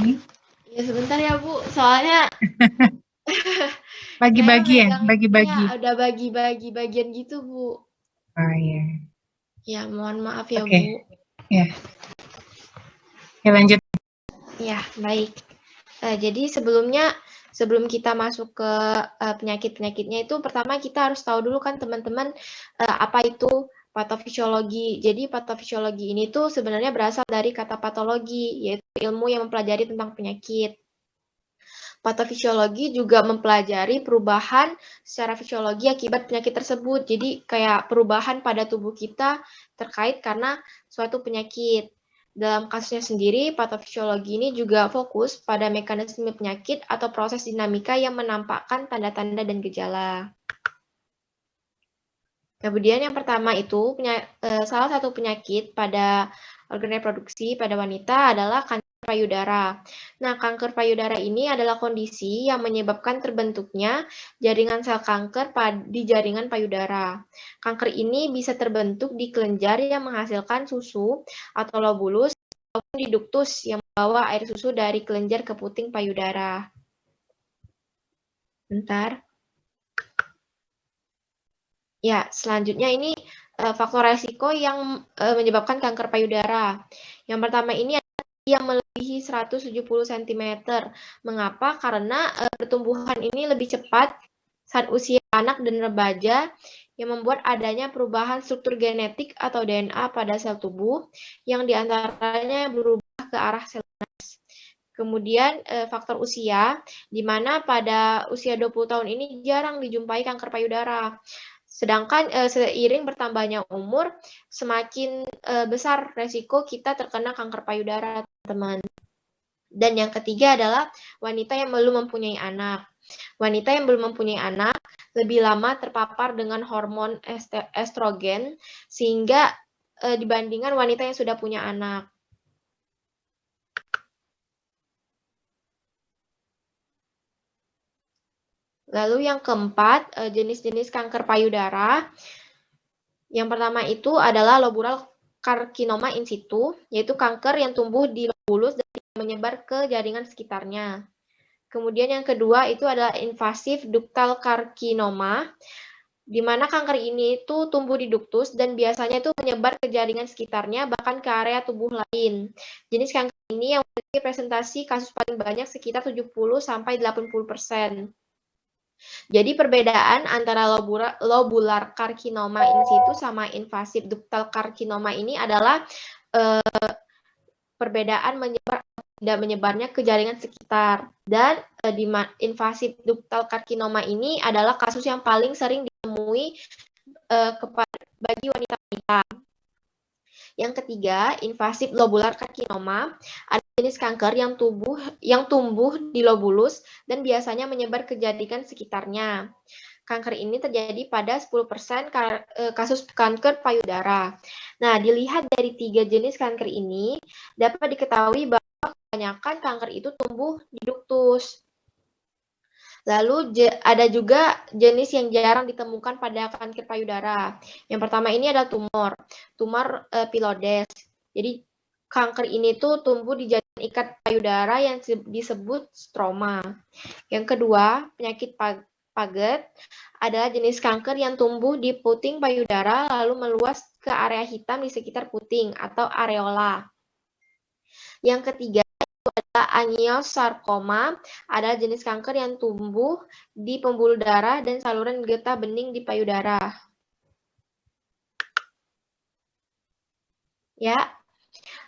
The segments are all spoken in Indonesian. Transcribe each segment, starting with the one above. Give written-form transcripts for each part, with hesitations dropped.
ini? Ya sebentar ya Bu, soalnya Bagi-bagi ya, saya bagi-bagi. ya udah bagi-bagi bagian gitu Bu. Oh iya. Ya mohon maaf ya Oke. Bu. Ya. Ya lanjut. Ya baik. Jadi sebelum kita masuk ke penyakit-penyakitnya itu, pertama kita harus tahu dulu kan teman-teman apa itu patofisiologi. Jadi patofisiologi ini tuh sebenarnya berasal dari kata patologi, yaitu ilmu yang mempelajari tentang penyakit. Patofisiologi juga mempelajari perubahan secara fisiologi akibat penyakit tersebut. Jadi kayak perubahan pada tubuh kita terkait karena suatu penyakit. Dalam kasusnya sendiri, patofisiologi ini juga fokus pada mekanisme penyakit atau proses dinamika yang menampakkan tanda-tanda dan gejala. Kemudian yang pertama itu, salah satu penyakit pada organ reproduksi pada wanita adalah kanker payudara. Nah, kanker payudara ini adalah kondisi yang menyebabkan terbentuknya jaringan sel kanker di jaringan payudara. Kanker ini bisa terbentuk di kelenjar yang menghasilkan susu atau lobulus maupun di duktus yang membawa air susu dari kelenjar ke puting payudara. Bentar. Ya, selanjutnya ini faktor resiko yang menyebabkan kanker payudara. Yang pertama ini yang melebihi 170 cm. Mengapa? Karena pertumbuhan ini lebih cepat saat usia anak dan remaja yang membuat adanya perubahan struktur genetik atau DNA pada sel tubuh yang diantaranya berubah ke arah sel ganas. Kemudian faktor usia, di mana pada usia 20 tahun ini jarang dijumpai kanker payudara. Sedangkan seiring bertambahnya umur, semakin besar resiko kita terkena kanker payudara, teman-teman. Dan yang ketiga adalah wanita yang belum mempunyai anak. Wanita yang belum mempunyai anak lebih lama terpapar dengan hormon estrogen sehingga dibandingkan wanita yang sudah punya anak. Lalu yang keempat, jenis-jenis kanker payudara. Yang pertama itu adalah lobular karsinoma in situ, yaitu kanker yang tumbuh di lobulus dan menyebar ke jaringan sekitarnya. Kemudian yang kedua itu adalah invasif ductal karsinoma, di mana kanker ini itu tumbuh di duktus dan biasanya itu menyebar ke jaringan sekitarnya, bahkan ke area tubuh lain. Jenis kanker ini yang memiliki presentasi kasus paling banyak sekitar 70-80%. Jadi perbedaan antara lobular karsinoma in situ sama invasif ductal karsinoma ini adalah perbedaan tidak menyebarnya ke jaringan sekitar. Dan di invasif ductal karsinoma ini adalah kasus yang paling sering ditemui bagi wanita-wanita. Yang ketiga, invasif lobular karsinoma adalah jenis kanker yang tumbuh di lobulus dan biasanya menyebar ke jaringan sekitarnya. Kanker ini terjadi pada 10% kasus kanker payudara. Nah, dilihat dari 3 jenis kanker ini, dapat diketahui bahwa kebanyakan kanker itu tumbuh di duktus. Lalu ada juga jenis yang jarang ditemukan pada kanker payudara. Yang pertama ini adalah tumor pilodes. Jadi kanker ini tuh tumbuh di jaringan ikat payudara yang disebut stroma. Yang kedua, penyakit Paget adalah jenis kanker yang tumbuh di puting payudara lalu meluas ke area hitam di sekitar puting atau areola. Yang ketiga itu adalah angiosarkoma, adalah jenis kanker yang tumbuh di pembuluh darah dan saluran getah bening di payudara. Ya.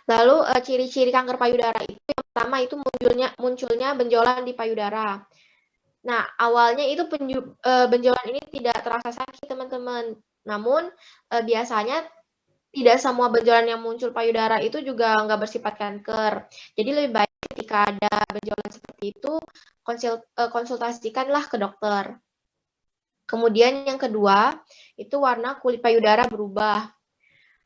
Lalu ciri-ciri kanker payudara itu yang pertama itu munculnya benjolan di payudara. Nah, awalnya itu benjolan ini tidak terasa sakit, teman-teman. Namun, biasanya tidak semua benjolan yang muncul payudara itu juga nggak bersifat kanker. Jadi lebih baik ketika ada benjolan seperti itu, konsultasikanlah ke dokter. Kemudian yang kedua, itu warna kulit payudara berubah.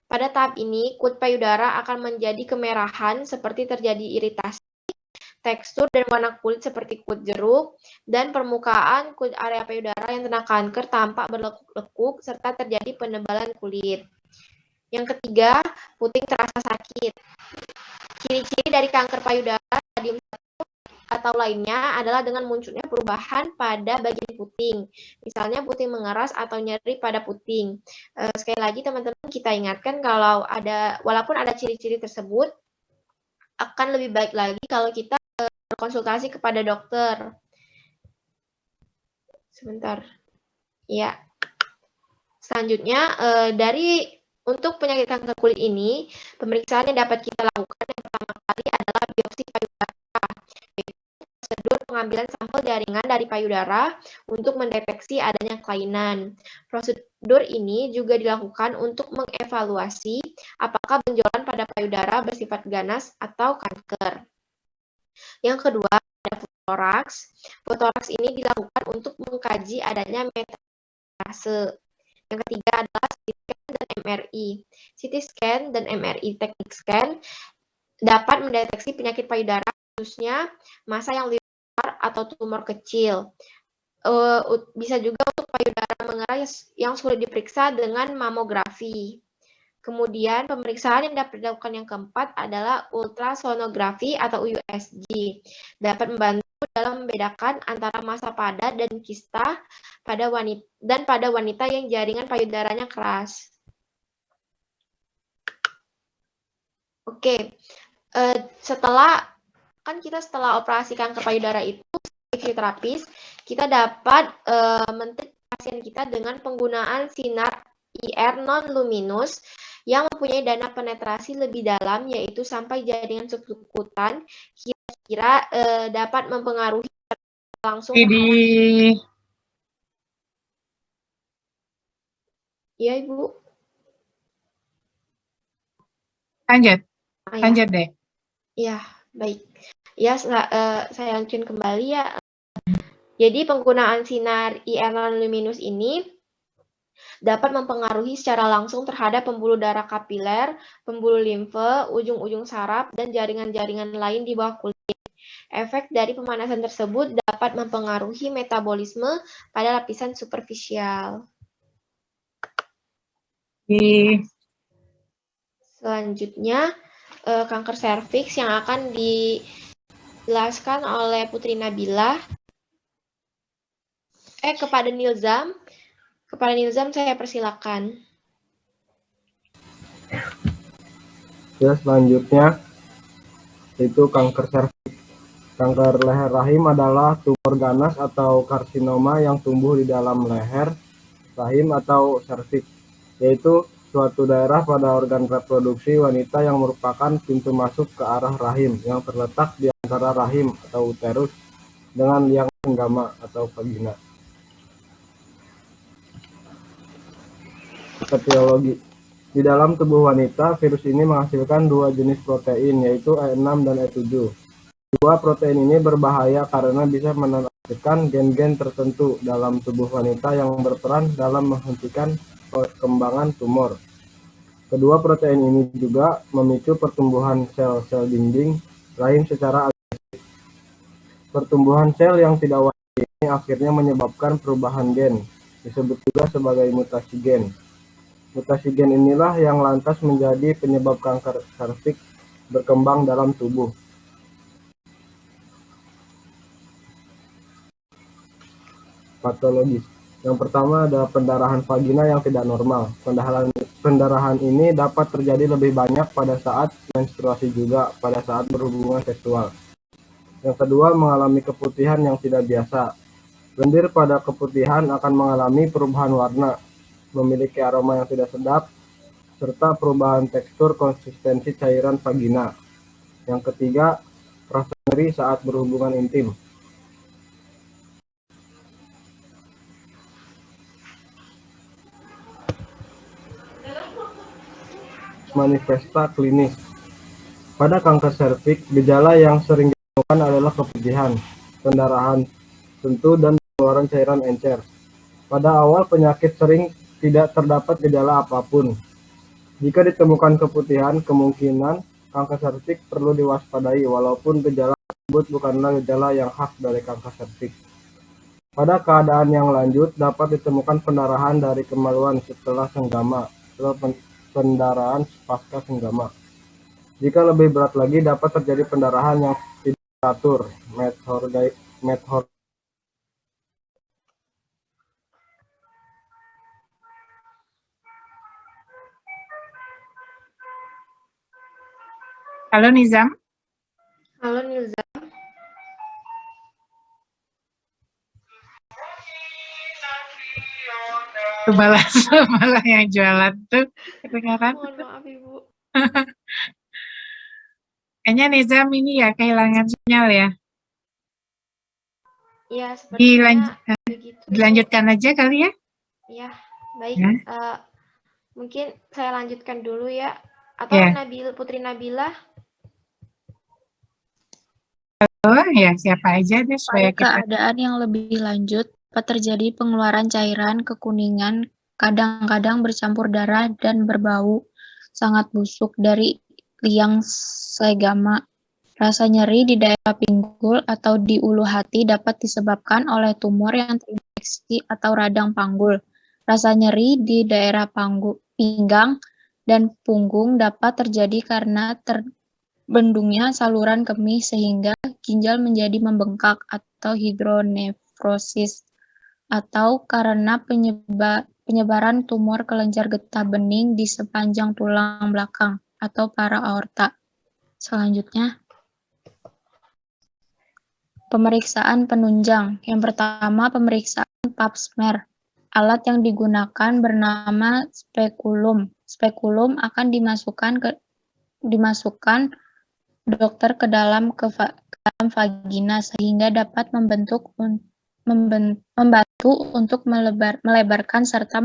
Pada tahap ini, kulit payudara akan menjadi kemerahan seperti terjadi iritasi, tekstur dan warna kulit seperti kulit jeruk, dan permukaan kulit area payudara yang kena kanker tampak berlekuk-lekuk serta terjadi penebalan kulit. Yang ketiga, puting terasa sakit. Ciri-ciri dari kanker payudara stadium 1 atau lainnya adalah dengan munculnya perubahan pada bagian puting. Misalnya puting mengeras atau nyeri pada puting. Sekali lagi teman-teman kita ingatkan kalau walaupun ada ciri-ciri tersebut, akan lebih baik lagi kalau kita berkonsultasi kepada dokter. Sebentar. Ya. Selanjutnya, untuk penyakit kanker kulit ini, pemeriksaan yang dapat kita lakukan yang pertama kali adalah biopsi payudara, yaitu prosedur pengambilan sampel jaringan dari payudara untuk mendeteksi adanya kelainan. Prosedur ini juga dilakukan untuk mengevaluasi apakah benjolan pada payudara bersifat ganas atau kanker. Yang kedua, ada fotoraks. Fotoraks ini dilakukan untuk mengkaji adanya metastase. Yang ketiga adalah CT scan dan MRI. CT scan dan MRI teknik scan dapat mendeteksi penyakit payudara, khususnya massa yang liar atau tumor kecil. Bisa juga untuk payudara mengeras yang sulit diperiksa dengan mamografi. Kemudian pemeriksaan yang dapat dilakukan yang keempat adalah ultrasonografi atau USG. Dapat membantu dalam membedakan antara massa padat dan kista pada wanita yang jaringan payudaranya keras. Oke, setelah operasi kanker payudara itu, fisioterapis, kita dapat men-treat pasien kita dengan penggunaan sinar IR non-luminous yang mempunyai dana penetrasi lebih dalam, yaitu sampai jaringan subkutan, kira-kira dapat mempengaruhi langsung. Iya, Ibu. Lanjut deh. Ya, baik. Ya, saya lanjutkan kembali ya. Jadi penggunaan sinar IR non-luminous ini dapat mempengaruhi secara langsung terhadap pembuluh darah kapiler, pembuluh limfe, ujung-ujung saraf, dan jaringan-jaringan lain di bawah kulit. Efek dari pemanasan tersebut dapat mempengaruhi metabolisme pada lapisan superficial. Selanjutnya, kanker serviks yang akan dijelaskan oleh Putri Nabila. Kepada Nilzam. Kepada Nilzam saya persilakan. Ya, selanjutnya itu kanker serviks. Kanker leher rahim adalah tumor ganas atau karsinoma yang tumbuh di dalam leher, rahim atau serviks, yaitu suatu daerah pada organ reproduksi wanita yang merupakan pintu masuk ke arah rahim yang terletak di antara rahim atau uterus dengan liang senggama atau vagina. Etiologi. Di dalam tubuh wanita, virus ini menghasilkan dua jenis protein, yaitu E6 dan E7. Dua protein ini berbahaya karena bisa menakutkan gen-gen tertentu dalam tubuh wanita yang berperan dalam menghentikan perkembangan tumor. Kedua protein ini juga memicu pertumbuhan sel-sel dinding rahim secara agresif. Pertumbuhan sel yang tidak wajar ini akhirnya menyebabkan perubahan gen, disebut juga sebagai mutasi gen. Mutasi gen inilah yang lantas menjadi penyebab kanker serviks berkembang dalam tubuh. Patologis. Yang pertama ada pendarahan vagina yang tidak normal. Pendarahan ini dapat terjadi lebih banyak pada saat menstruasi juga pada saat berhubungan seksual. Yang kedua, mengalami keputihan yang tidak biasa. Lendir pada keputihan akan mengalami perubahan warna, memiliki aroma yang tidak sedap, serta perubahan tekstur konsistensi cairan vagina. Yang ketiga, rasa nyeri saat berhubungan intim. Manifesta klinis. Pada kanker serviks, gejala yang sering ditemukan adalah keputihan, pendarahan tentu, dan pengeluaran cairan encer. Pada awal penyakit sering tidak terdapat gejala apapun. Jika ditemukan keputihan, kemungkinan kanker serviks perlu diwaspadai walaupun gejala tersebut bukanlah gejala yang khas dari kanker serviks. Pada keadaan yang lanjut dapat ditemukan pendarahan dari kemaluan setelah senggama atau pendarahan pasca senggama. Jika lebih berat lagi dapat terjadi pendarahan yang tidak temperatur, method Halo Nizam, Halo Nilza. tuh balas malah yang jualan tuh kedengaran. Mohon maaf Ibu. Kayaknya Nizam ini ya kehilangan sinyal ya. Ya, sepertinya begitu Ibu. Dilanjutkan aja kali ya. Ya, baik. Ya. Mungkin saya lanjutkan dulu ya. Atau Ya. Putri Nabila. Oh ya, siapa aja deh supaya Pada kita. keadaan yang lebih lanjut, dapat terjadi pengeluaran cairan kekuningan, kadang-kadang bercampur darah dan berbau sangat busuk dari liang segama. Rasa nyeri di daerah pinggul atau di ulu hati dapat disebabkan oleh tumor yang terinfeksi atau radang panggul. Rasa nyeri di daerah pinggang dan punggung dapat terjadi karena terbendungnya saluran kemih sehingga ginjal menjadi membengkak atau hidronefrosis, atau karena penyebaran tumor kelenjar getah bening di sepanjang tulang belakang atau para aorta. Selanjutnya, pemeriksaan penunjang. Yang pertama, pemeriksaan pap smear. Alat yang digunakan bernama spekulum. Spekulum akan dimasukkan dokter ke dalam vagina sehingga dapat membantu untuk melebarkan serta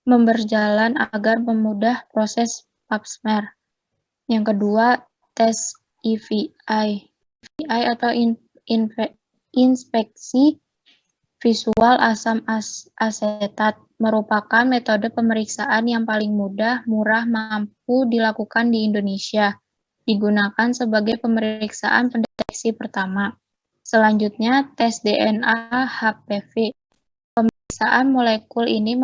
memberjalan agar memudah proses pap smear. Yang kedua, tes EVI. EVI atau inspeksi visual asam asetat merupakan metode pemeriksaan yang paling mudah, murah, mampu dilakukan di Indonesia. Digunakan sebagai pemeriksaan pendeteksi pertama. Selanjutnya, tes DNA HPV. Pemeriksaan molekul ini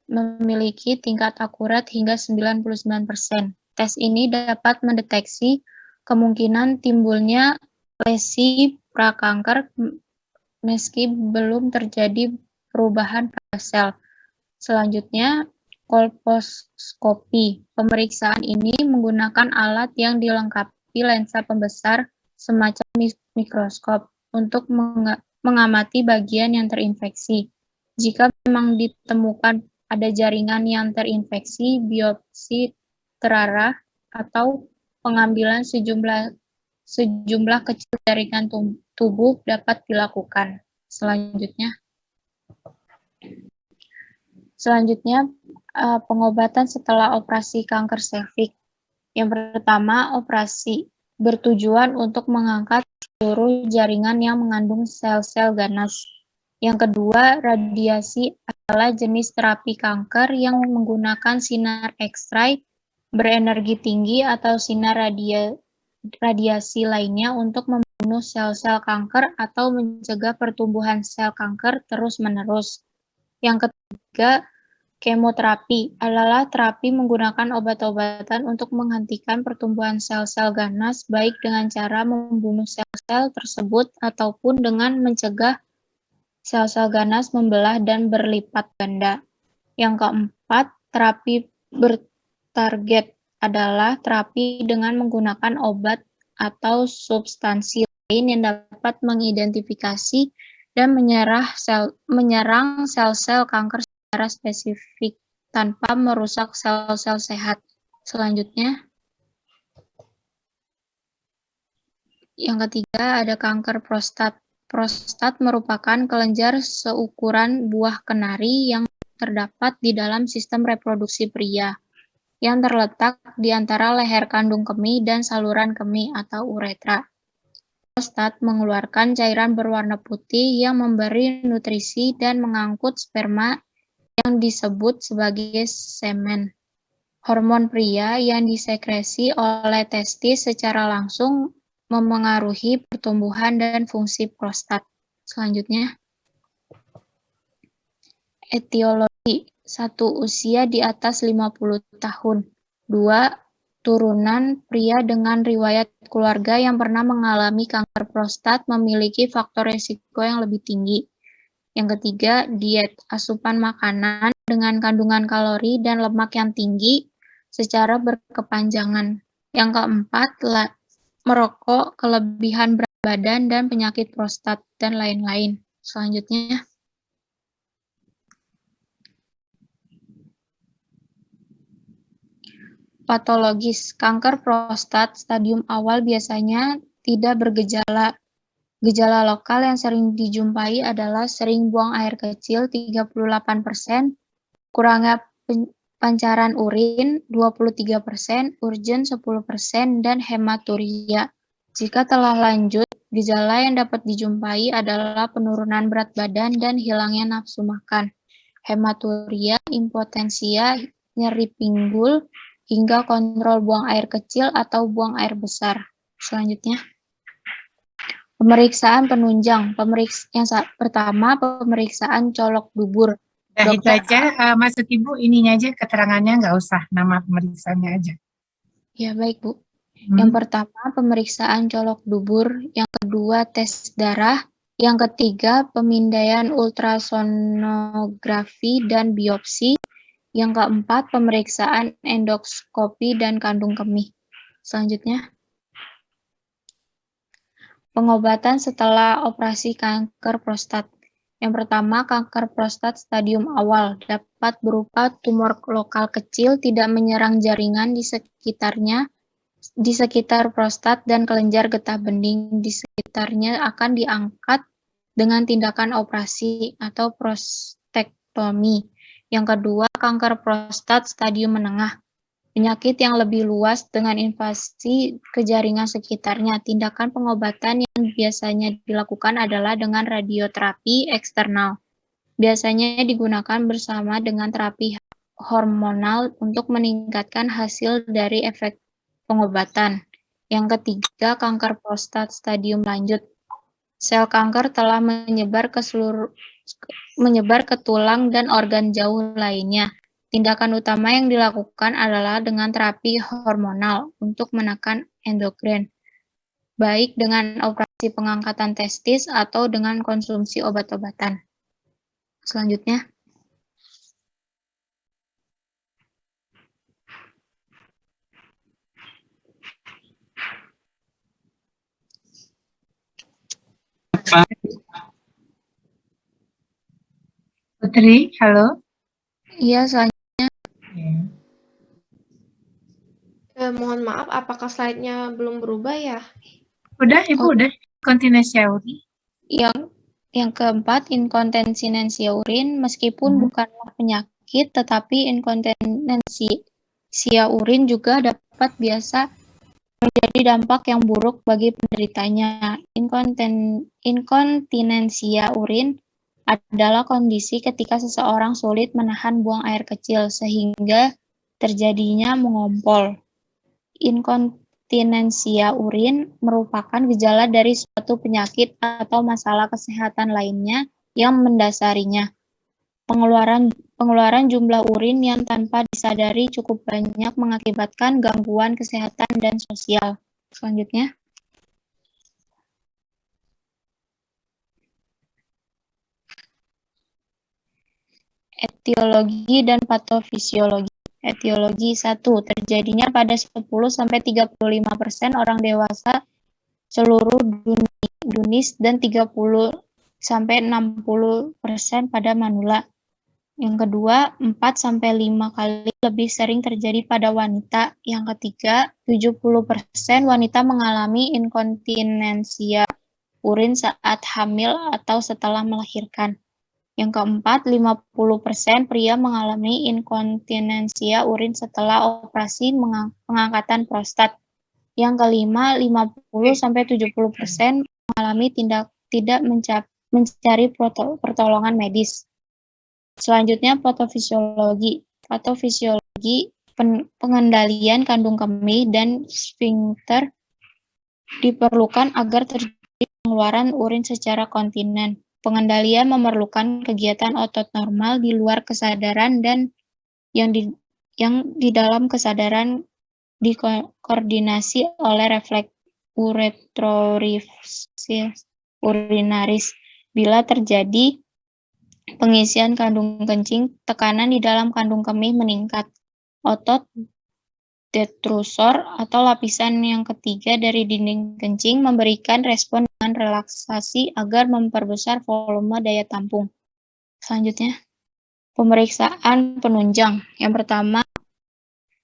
memiliki tingkat akurat hingga 99%. Tes ini dapat mendeteksi kemungkinan timbulnya lesi prakanker meski belum terjadi perubahan pada sel. Selanjutnya, kolposkopi. Pemeriksaan ini menggunakan alat yang dilengkapi lensa pembesar semacam mikroskop untuk mengamati bagian yang terinfeksi. Jika memang ditemukan ada jaringan yang terinfeksi, biopsi terarah atau pengambilan sejumlah kecil jaringan tubuh dapat dilakukan. Selanjutnya, pengobatan setelah operasi kanker serviks. Yang pertama, operasi bertujuan untuk mengangkat seluruh jaringan yang mengandung sel-sel ganas. Yang kedua, radiasi adalah jenis terapi kanker yang menggunakan sinar X-ray berenergi tinggi atau sinar radiasi lainnya untuk membunuh sel-sel kanker atau mencegah pertumbuhan sel kanker terus-menerus. Yang ketiga, kemoterapi adalah terapi menggunakan obat-obatan untuk menghentikan pertumbuhan sel-sel ganas baik dengan cara membunuh sel-sel tersebut ataupun dengan mencegah sel-sel ganas membelah dan berlipat ganda. Yang keempat, terapi bertarget adalah terapi dengan menggunakan obat atau substansi lain yang dapat mengidentifikasi dan menyerang sel-sel kanker secara spesifik tanpa merusak sel-sel sehat. Selanjutnya, yang ketiga ada kanker prostat. Prostat merupakan kelenjar seukuran buah kenari yang terdapat di dalam sistem reproduksi pria, yang terletak di antara leher kandung kemih dan saluran kemih atau uretra. Prostat mengeluarkan cairan berwarna putih yang memberi nutrisi dan mengangkut sperma yang disebut sebagai semen. Hormon pria yang disekresi oleh testis secara langsung memengaruhi pertumbuhan dan fungsi prostat. Selanjutnya, etiologi. 1. Usia di atas 50 tahun. 2. turunan pria dengan riwayat keluarga yang pernah mengalami kanker prostat memiliki faktor risiko yang lebih tinggi. Yang ketiga, diet, asupan makanan dengan kandungan kalori dan lemak yang tinggi secara berkepanjangan. Yang keempat, merokok, kelebihan berat badan, dan penyakit prostat, dan lain-lain. Selanjutnya, patologis. Kanker prostat stadium awal biasanya tidak bergejala. Gejala lokal yang sering dijumpai adalah sering buang air kecil 38%, kurangnya pancaran urin 23%, urgen 10%, dan hematuria. Jika telah lanjut, gejala yang dapat dijumpai adalah penurunan berat badan dan hilangnya nafsu makan, hematuria, impotensia, nyeri pinggul, hingga kontrol buang air kecil atau buang air besar. Selanjutnya, pemeriksaan penunjang. Yang pertama, pemeriksaan colok dubur. Nah, itu aja, maksud Ibu ininya aja, keterangannya nggak usah, nama pemeriksaannya aja. Ya, baik, Bu. Yang pertama, pemeriksaan colok dubur. Yang kedua, tes darah. Yang ketiga, pemindaian ultrasonografi dan biopsi. Yang keempat, pemeriksaan endoskopi dan kandung kemih. Selanjutnya, pengobatan setelah operasi kanker prostat. Yang pertama, kanker prostat stadium awal dapat berupa tumor lokal kecil tidak menyerang jaringan di sekitarnya, di sekitar prostat dan kelenjar getah bening di sekitarnya akan diangkat dengan tindakan operasi atau prostektomi. Yang kedua, kanker prostat stadium menengah. Penyakit yang lebih luas dengan invasi ke jaringan sekitarnya. Tindakan pengobatan yang biasanya dilakukan adalah dengan radioterapi eksternal. Biasanya digunakan bersama dengan terapi hormonal untuk meningkatkan hasil dari efek pengobatan. Yang ketiga, kanker prostat stadium lanjut. Sel kanker telah menyebar ke tulang dan organ jauh lainnya. Tindakan utama yang dilakukan adalah dengan terapi hormonal untuk menekan endokrin, baik dengan operasi pengangkatan testis atau dengan konsumsi obat-obatan. Selanjutnya, Putri, halo? iya, selanjutnya. Mohon maaf, apakah slide-nya belum berubah ya? Udah, Ibu, udah. Kontinensia urin. Yang keempat, inkontinensia urin. Meskipun bukanlah penyakit, tetapi inkontinensia urin juga dapat biasa menjadi dampak yang buruk bagi penderitanya. Inkontinensia urin adalah kondisi ketika seseorang sulit menahan buang air kecil sehingga terjadinya mengompol. Inkontinensia urin merupakan gejala dari suatu penyakit atau masalah kesehatan lainnya yang mendasarinya. Pengeluaran jumlah urin yang tanpa disadari cukup banyak mengakibatkan gangguan kesehatan dan sosial. Selanjutnya, etiologi dan patofisiologi. Etiologi 1. Terjadinya pada 10-35% orang dewasa seluruh dunis dan 30-60% pada manula. Yang kedua, 4-5 kali lebih sering terjadi pada wanita. Yang ketiga, 70% wanita mengalami inkontinensia urin saat hamil atau setelah melahirkan. Yang keempat, 50% pria mengalami inkontinensia urin setelah operasi pengangkatan prostat. Yang kelima, 50-70% mengalami tidak mencari pertolongan medis. Selanjutnya, patofisiologi. Patofisiologi, pengendalian kandung kemih dan sphincter diperlukan agar terjadi pengeluaran urin secara kontinen. Pengendalian memerlukan kegiatan otot normal di luar kesadaran dan yang di dalam kesadaran dikoordinasi oleh refleks uretrorefleksis urinaris. Bila terjadi pengisian kandung kencing, tekanan di dalam kandung kemih meningkat. Otot detrusor atau lapisan yang ketiga dari dinding kencing memberikan respon dengan relaksasi agar memperbesar volume daya tampung. Selanjutnya, pemeriksaan penunjang. Yang pertama,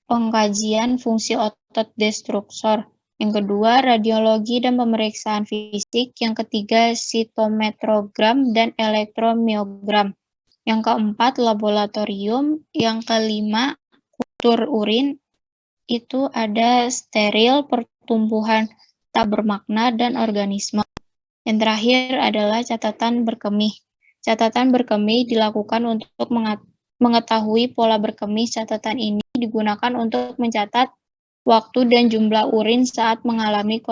pengkajian fungsi otot detrusor. Yang kedua, radiologi dan pemeriksaan fisik. Yang ketiga, sitometrogram dan elektromiogram. Yang keempat, laboratorium. Yang kelima, kultur urin. Itu ada steril, pertumbuhan tak bermakna, dan organisme. Yang terakhir adalah catatan berkemih. Catatan berkemih dilakukan untuk mengetahui pola berkemih. Catatan ini digunakan untuk mencatat waktu dan jumlah urin saat mengalami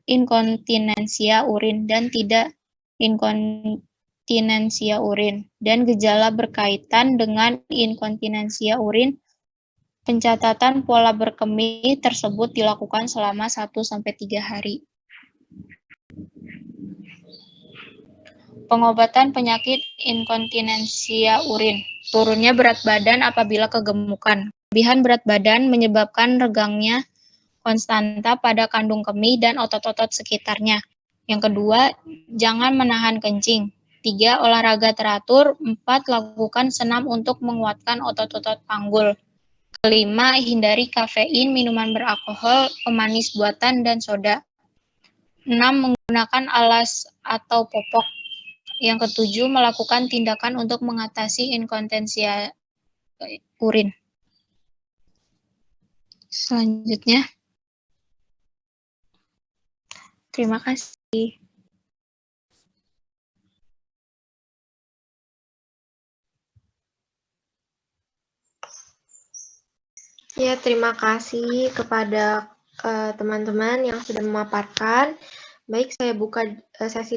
inkontinensia urin dan tidak inkontinensia urin, dan gejala berkaitan dengan inkontinensia urin. Pencatatan pola berkemih tersebut dilakukan selama 1-3 hari. Pengobatan penyakit inkontinensia urin. Turunnya berat badan apabila kegemukan. Kelebihan berat badan menyebabkan regangnya konstanta pada kandung kemih dan otot-otot sekitarnya. Yang kedua, jangan menahan kencing. 3. Olahraga teratur. 4. Lakukan senam untuk menguatkan otot-otot panggul. Kelima, hindari kafein, minuman beralkohol, pemanis buatan, dan soda. 6. Menggunakan alas atau popok. Yang ketujuh, melakukan tindakan untuk mengatasi inkontinensia urin. Selanjutnya, terima kasih. Ya, terima kasih kepada teman-teman yang sudah memaparkan. Baik, saya buka sesi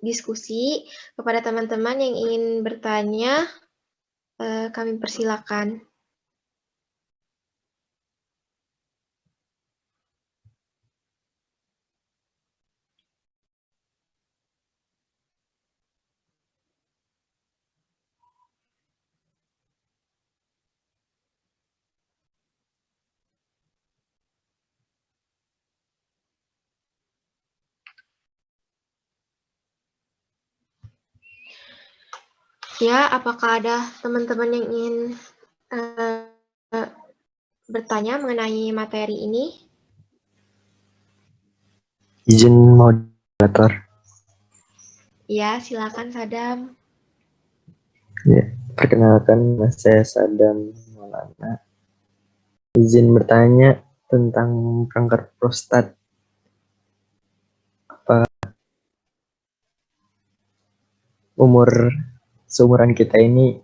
diskusi. Kepada teman-teman yang ingin bertanya, kami persilakan. Ya, apakah ada teman-teman yang ingin bertanya mengenai materi ini? Izin moderator. Ya, silakan Sadam. Ya, perkenalkan, saya Sadam Maulana. Izin bertanya tentang kanker prostat. Apa seumuran kita ini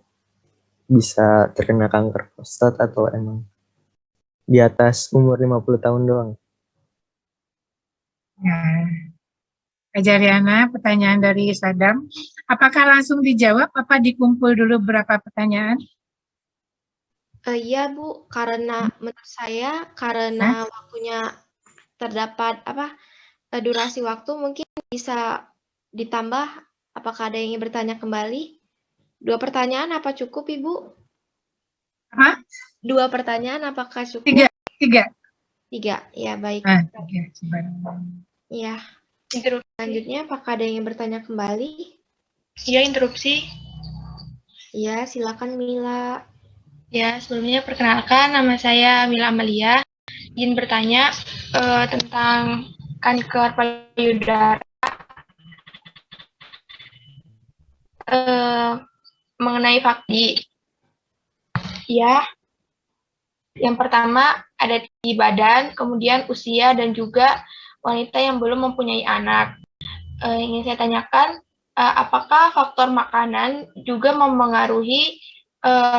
bisa terkena kanker prostat atau emang di atas umur 50 tahun doang? Ya. Kak Jariana, pertanyaan dari Sadam. Apakah langsung dijawab, apa dikumpul dulu berapa pertanyaan? Iya, Bu, karena menurut saya karena waktunya terdapat durasi waktu mungkin bisa ditambah. Apakah ada yang ingin bertanya kembali? 2 pertanyaan apa cukup, Ibu? Apa? 2 pertanyaan apakah cukup? 3. 3, ya baik. 3. Ya. Selanjutnya, apakah ada yang ingin bertanya kembali? Iya, interupsi. Ya, silakan Mila. Ya, sebelumnya perkenalkan, nama saya Mila Amalia. Izin bertanya tentang kanker payudara. Mengenai fakti. Ya, yang pertama ada di badan, kemudian usia, dan juga wanita yang belum mempunyai anak. Ingin saya tanyakan, apakah faktor makanan juga mempengaruhi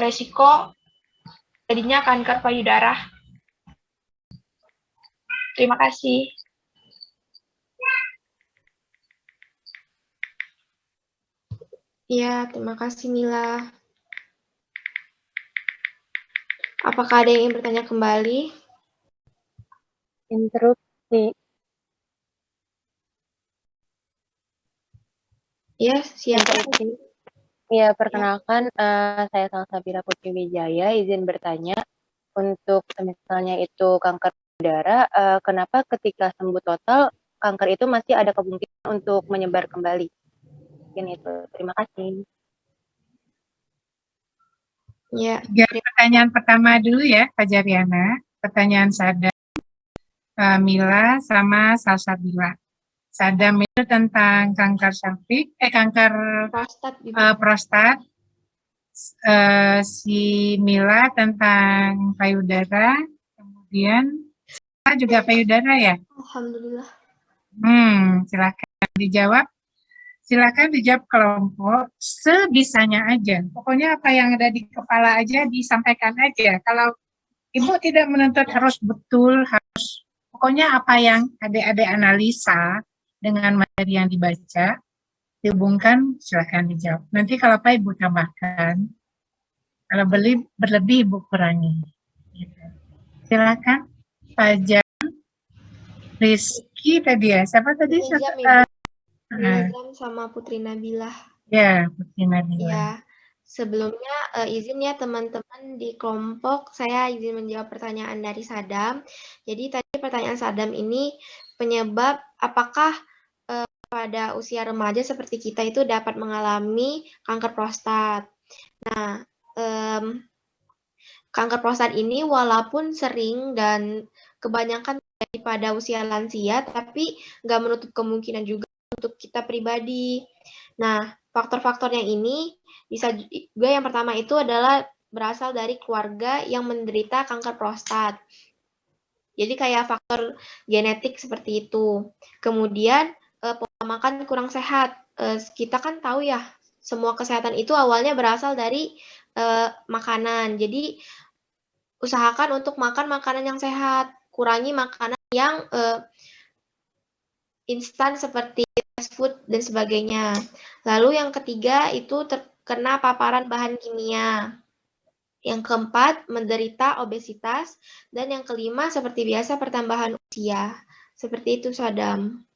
resiko jadinya kanker payudara? Terima kasih. Ya, terima kasih Mila. Apakah ada yang ingin bertanya kembali? Interupsi. Ya, siapa? Interupsi. Ya, perkenalkan, saya Salsabila Putri Wijaya, izin bertanya. Untuk misalnya itu kanker payudara, kenapa ketika sembuh total, kanker itu masih ada kemungkinan untuk menyebar kembali? Mungkin itu. Terima kasih. Ya, Pertanyaan pertama dulu ya, Kak Jariana. Pertanyaan Sadam, Mila, sama Salsabila. Sadam itu tentang kanker serviks, kanker prostat juga. prostat. Si Mila tentang payudara, kemudian juga payudara ya. Alhamdulillah. Silakan dijawab. Silakan dijawab kelompok sebisanya aja. Pokoknya apa yang ada di kepala aja disampaikan aja. Kalau Ibu tidak menuntut harus betul, pokoknya apa yang adik-adik analisa dengan materi yang dibaca, dihubungkan, silakan dijawab. Nanti kalau apa Ibu tambahkan, kalau berlebih Ibu kurangi. Gitu. Silakan, Pak Jan, Rizky tadi ya, siapa tadi? Nizam sama Putri Nabilah. Ya, Putri Nabilah. Ya, sebelumnya izin ya teman-teman di kelompok, saya izin menjawab pertanyaan dari Sadam. Jadi tadi pertanyaan Sadam ini penyebab apakah pada usia remaja seperti kita itu dapat mengalami kanker prostat. Nah, kanker prostat ini walaupun sering dan kebanyakan pada usia lansia, tapi nggak menutup kemungkinan juga untuk kita pribadi. Nah, faktor-faktornya ini bisa juga yang pertama itu adalah berasal dari keluarga yang menderita kanker prostat. Jadi kayak faktor genetik seperti itu. Kemudian pola makan kurang sehat. Kita kan tahu ya, semua kesehatan itu awalnya berasal dari makanan. Jadi usahakan untuk makan makanan yang sehat. Kurangi makanan yang instan seperti fast food dan sebagainya. Lalu yang ketiga itu terkena paparan bahan kimia. Yang keempat, menderita obesitas. Dan yang kelima, seperti biasa, pertambahan usia. Seperti itu, Sadam.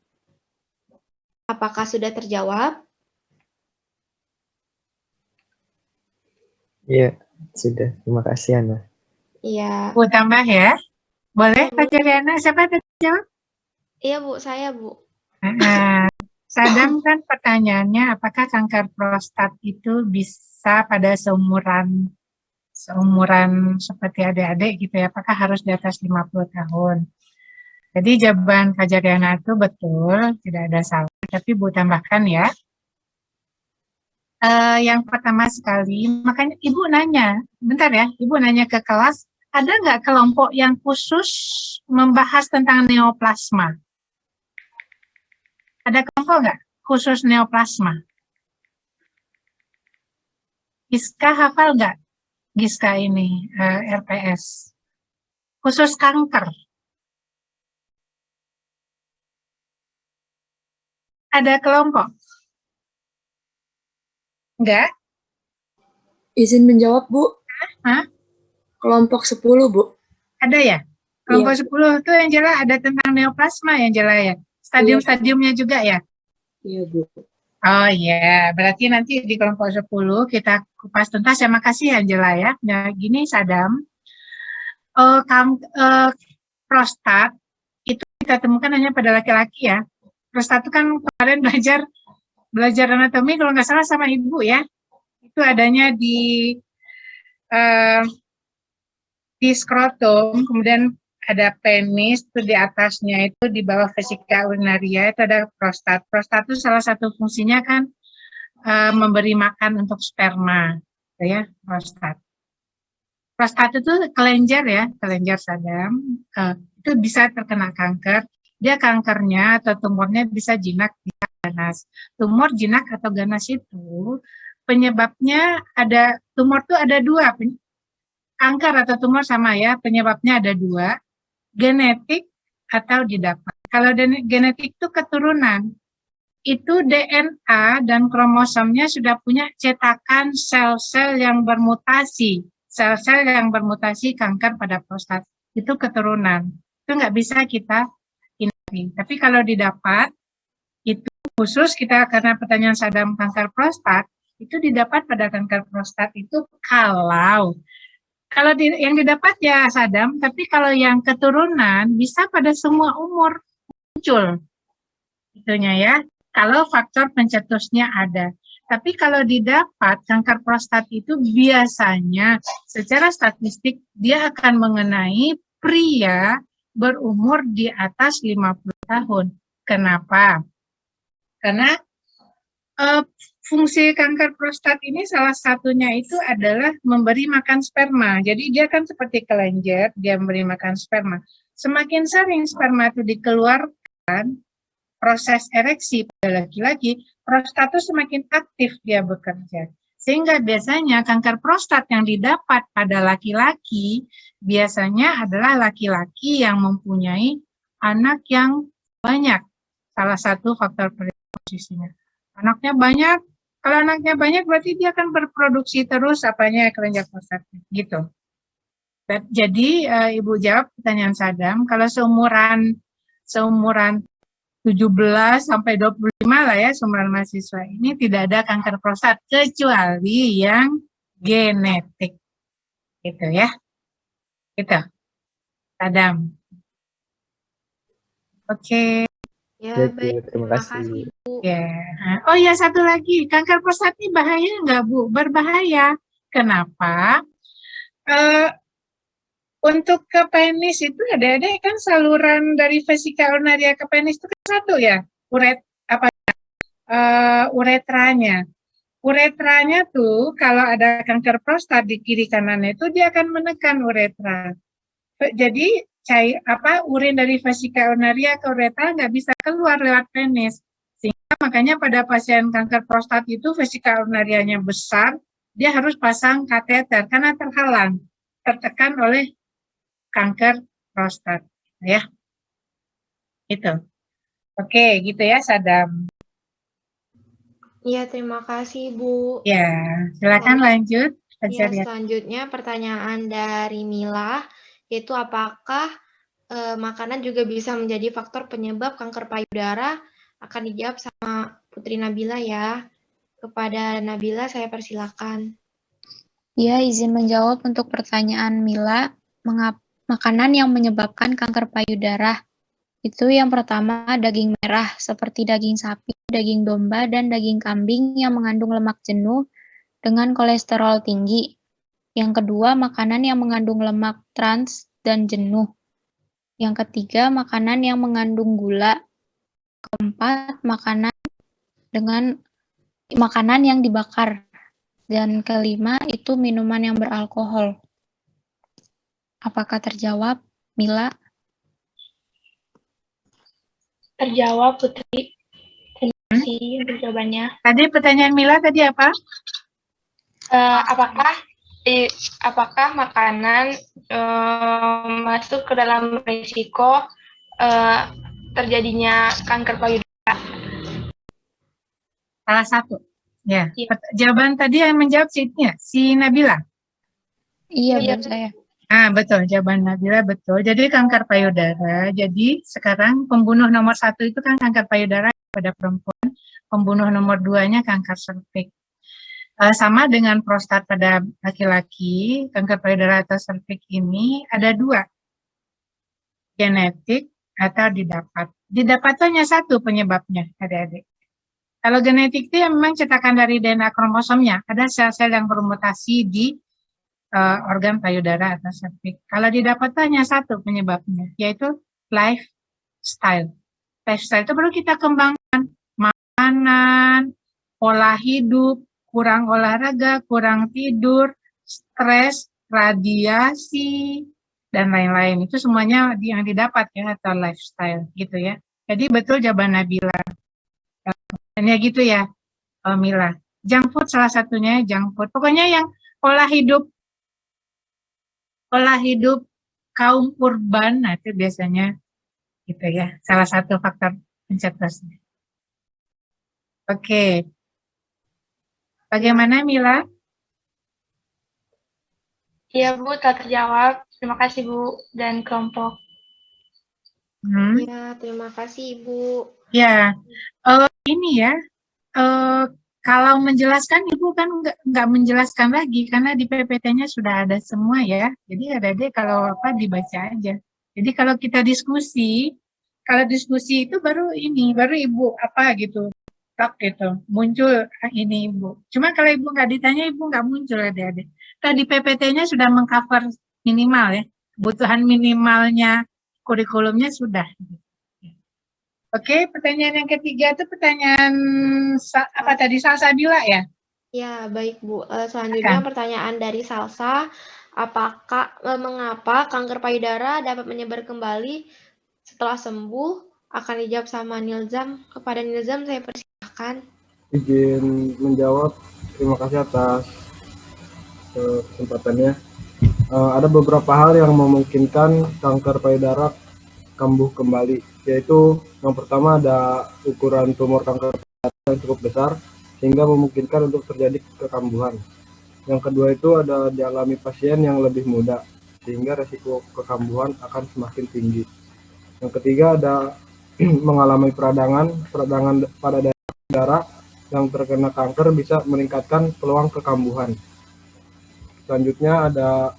Apakah sudah terjawab? Iya, sudah. Terima kasih, Ana. Iya. Bu tambah ya. Boleh, Kak Jariana? Siapa tadi jawab? Iya, Bu. Saya, Bu. Sadam kan pertanyaannya, apakah kanker prostat itu bisa pada seumuran seperti adik-adik gitu ya, apakah harus di atas 50 tahun? Jadi jawaban Kak Jariana itu betul, tidak ada salah, tapi Bu tambahkan ya. Yang pertama sekali, makanya Ibu nanya, bentar ya, Ibu nanya ke kelas, ada nggak kelompok yang khusus membahas tentang neoplasma? Ada kelompok nggak khusus neoplasma? Giska hafal nggak? Giska ini, RPS. Khusus kanker. Ada kelompok? Enggak? Izin menjawab, Bu. Hah? Kelompok 10, Bu. Ada ya? Kelompok 10 itu yang jelas ada tentang neoplasma yang jelas ya? Stadium-stadiumnya juga ya? Iya, Bu. Oh iya, berarti nanti di kelompok 10 kita kupas tuntas. Terima kasih Angela ya. Nah, gini Sadam, prostat itu kita temukan hanya pada laki-laki ya. Prostat itu kan kemarin belajar anatomi kalau nggak salah sama Ibu ya. Itu adanya di skrotum, kemudian ada penis, itu di atasnya itu di bawah vesika urinaria itu ada prostat. Prostat itu salah satu fungsinya kan memberi makan untuk sperma, ya prostat. Prostat itu kelenjar ya, kelenjar Sadam, itu bisa terkena kanker. Dia kankernya atau tumornya bisa jinak, bisa ganas. Tumor, jinak atau ganas itu penyebabnya ada, tumor itu ada dua, kanker atau tumor sama ya, penyebabnya ada dua. Genetik atau didapat. Kalau genetik itu keturunan, itu DNA dan kromosomnya sudah punya cetakan sel-sel yang bermutasi, sel-sel yang bermutasi kanker pada prostat, itu keturunan. itu nggak bisa kita hindari. Tapi kalau didapat, itu khusus kita karena pertanyaan Sadam kanker prostat, itu didapat pada kanker prostat itu kalau yang didapat ya Sadam, tapi kalau yang keturunan bisa pada semua umur muncul. Itunya ya, kalau faktor pencetusnya ada. Tapi kalau didapat kanker prostat itu biasanya secara statistik dia akan mengenai pria berumur di atas 50 tahun. Kenapa? Karena fungsi kanker prostat ini salah satunya itu adalah memberi makan sperma. Jadi dia kan seperti kelenjar, dia memberi makan sperma. Semakin sering sperma itu dikeluarkan, proses ereksi pada laki-laki, prostat itu semakin aktif dia bekerja. Sehingga biasanya kanker prostat yang didapat pada laki-laki biasanya adalah laki-laki yang mempunyai anak yang banyak. Salah satu faktor predisposisinya. Anaknya banyak, kalau anaknya banyak berarti dia akan berproduksi terus apanya kelenjar prostat gitu. Jadi Ibu jawab pertanyaan Sadam, kalau seumuran 17 sampai 25 lah ya seumuran mahasiswa ini tidak ada kanker prostat kecuali yang genetik. Gitu ya. Gitu. Sadam. Oke. Ya, Baik, Bu. baik. Terima kasih. Bu. Ya. Oh ya, satu lagi. Kanker prostat ini bahaya nggak, Bu? Berbahaya. Kenapa? Untuk ke penis itu ada kan saluran dari vesika urinaria ke penis itu kan satu ya, uretranya. Uretranya tuh kalau ada kanker prostat di kiri kanannya itu dia akan menekan uretra. Jadi urin dari vesika urinaria ke uretra nggak bisa keluar lewat penis. Sehingga makanya pada pasien kanker prostat itu vesika urinarianya besar, dia harus pasang kateter karena tertekan oleh kanker prostat, ya. Itu. Oke, gitu ya, Sadam. Iya, terima kasih, Bu. Ya, silakan lanjut. Ya, selanjutnya pertanyaan dari Mila, yaitu apakah makanan juga bisa menjadi faktor penyebab kanker payudara? Akan dijawab sama Putri Nabila ya. Kepada Nabila, saya persilakan. Ya, izin menjawab untuk pertanyaan Mila, makanan yang menyebabkan kanker payudara. Itu yang pertama daging merah seperti daging sapi, daging domba, dan daging kambing yang mengandung lemak jenuh dengan kolesterol tinggi. Yang kedua, makanan yang mengandung lemak trans dan jenuh. Yang ketiga, makanan yang mengandung gula. Keempat, makanan yang dibakar. Dan kelima, itu minuman yang beralkohol. Apakah terjawab, Mila? Terjawab, Putri. Terima kasih untuk jawabannya. Tadi pertanyaan Mila tadi apa? Apakah makanan masuk ke dalam risiko terjadinya kanker payudara? Salah satu. Ya. Iya. Jawaban tadi yang menjawab si Nabila. Iya, saya. Betul, jawaban Nabila betul. Jadi kanker payudara, jadi sekarang pembunuh nomor 1 itu kan kanker payudara pada perempuan, pembunuh nomor 2-nya kanker serviks. Sama dengan prostat pada laki-laki, kanker payudara atau serviks ini ada 2, genetik atau didapat. Didapat hanya 1 penyebabnya, adik-adik. Kalau genetik itu memang cetakan dari DNA kromosomnya, ada sel-sel yang bermutasi di organ payudara atau serviks. Kalau didapat hanya 1 penyebabnya, yaitu lifestyle. Lifestyle itu perlu kita kembangkan. Makanan, pola hidup, kurang olahraga, kurang tidur, stres, radiasi, dan lain-lain. Itu semuanya yang didapat ya, atau lifestyle gitu ya. Jadi betul jawaban Nabila. Dan ya gitu ya, Mila. Junk food salah satunya, junk food. Pokoknya yang pola hidup kaum urban, nah itu biasanya gitu ya, salah satu faktor pencetusnya. Oke. Bagaimana Mila? Iya, Bu, telah terjawab. Terima kasih, Bu, dan kelompok. Ya, terima kasih Ibu. Ya, ini ya, kalau menjelaskan Ibu kan nggak menjelaskan lagi karena di PPT-nya sudah ada semua ya. Jadi adik-adik kalau apa dibaca aja. Jadi kalau kita diskusi, kalau diskusi itu baru ini, baru Ibu apa gitu, tak gitu, muncul ini Ibu. Cuma kalau Ibu nggak ditanya, Ibu nggak muncul adik-adik. Tadi PPT-nya sudah mengcover minimal ya, kebutuhan minimalnya kurikulumnya sudah. Oke, pertanyaan yang ketiga itu pertanyaan apa tadi Salsabila ya? Ya, baik Bu. Selanjutnya pertanyaan dari Salsa, mengapa kanker payudara dapat menyebar kembali setelah sembuh? Akan dijawab sama Nilzam. Kepada Nilzam saya persilahkan. Izin menjawab. Terima kasih atas kesempatannya. Ada beberapa hal yang memungkinkan kanker payudara kambuh kembali, yaitu yang pertama ada ukuran tumor kanker payudara yang cukup besar sehingga memungkinkan untuk terjadi kekambuhan. Yang kedua itu ada dialami pasien yang lebih muda sehingga resiko kekambuhan akan semakin tinggi. Yang ketiga ada mengalami peradangan pada daerah payudara yang terkena kanker bisa meningkatkan peluang kekambuhan. Selanjutnya ada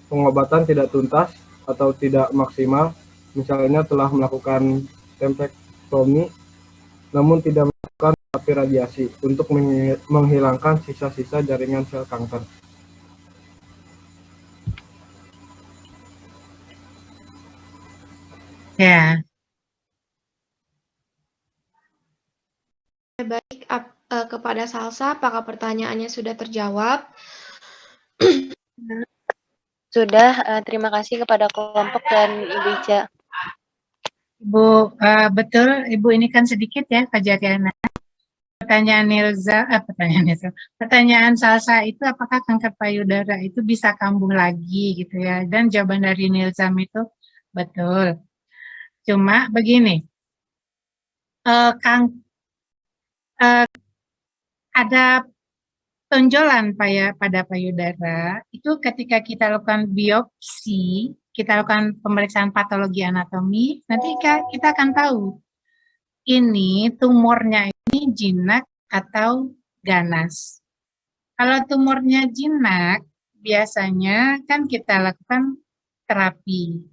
pengobatan tidak tuntas atau tidak maksimal, misalnya telah melakukan tempektomi namun tidak melakukan terapi radiasi untuk menghilangkan sisa-sisa jaringan sel kanker. Ya. Baik, kepada Salsa, apakah pertanyaannya sudah terjawab? Sudah, terima kasih kepada kelompok dan Ibu Ica. Ibu, betul, Ibu ini kan sedikit ya, Fajariana. Pertanyaan Salsa itu apakah kanker payudara itu bisa kambuh lagi gitu ya? Dan jawaban dari Nilzam itu betul. Cuma begini, ada tonjolan pada payudara itu ketika kita lakukan biopsi, kita lakukan pemeriksaan patologi anatomi, nanti kita akan tahu ini tumornya ini jinak atau ganas. Kalau tumornya jinak, biasanya kan kita lakukan terapi.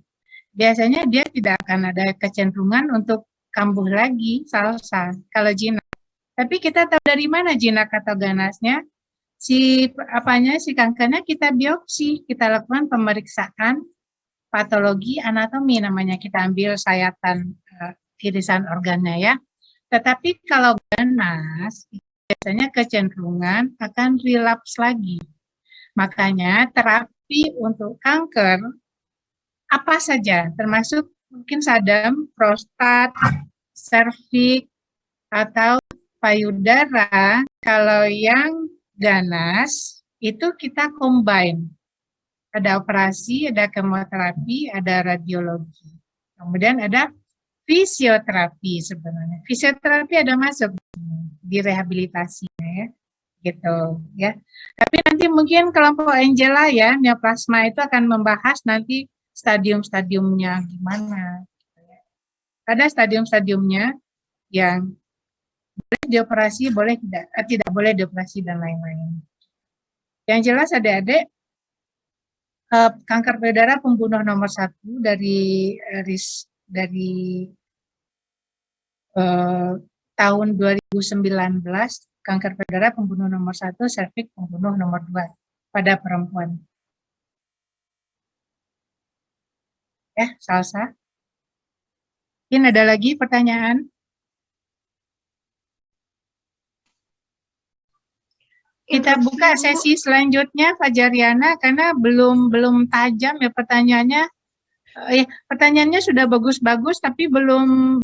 Biasanya dia tidak akan ada kecenderungan untuk kambuh lagi, Salsa, kalau jinak. Tapi kita tahu dari mana jinak atau ganasnya? Si kankernya kita biopsi, kita lakukan pemeriksaan patologi anatomi namanya, kita ambil sayatan irisan organnya ya. Tetapi kalau ganas biasanya kecenderungan akan relapse lagi. Makanya terapi untuk kanker apa saja, termasuk mungkin sadam, prostat, serviks, atau payudara, kalau yang ganas itu kita combine. Ada operasi, ada kemoterapi, ada radiologi. Kemudian ada fisioterapi sebenarnya. Fisioterapi ada masuk di rehabilitasinya ya. Gitu ya. Tapi nanti mungkin kelompok Angela ya, neoplasma itu akan membahas nanti stadium-stadiumnya gimana. Ada stadium-stadiumnya yang boleh dioperasi, boleh tidak boleh dioperasi dan lain-lain. Yang jelas adik-adik, kanker payudara pembunuh nomor 1 dari tahun 2019, kanker payudara pembunuh nomor 1, serviks pembunuh nomor 2 pada perempuan. Ya, Salsa. Mungkin ada lagi pertanyaan? Kita buka sesi selanjutnya, Fajariana, karena belum tajam ya pertanyaannya. Pertanyaannya sudah bagus-bagus, tapi belum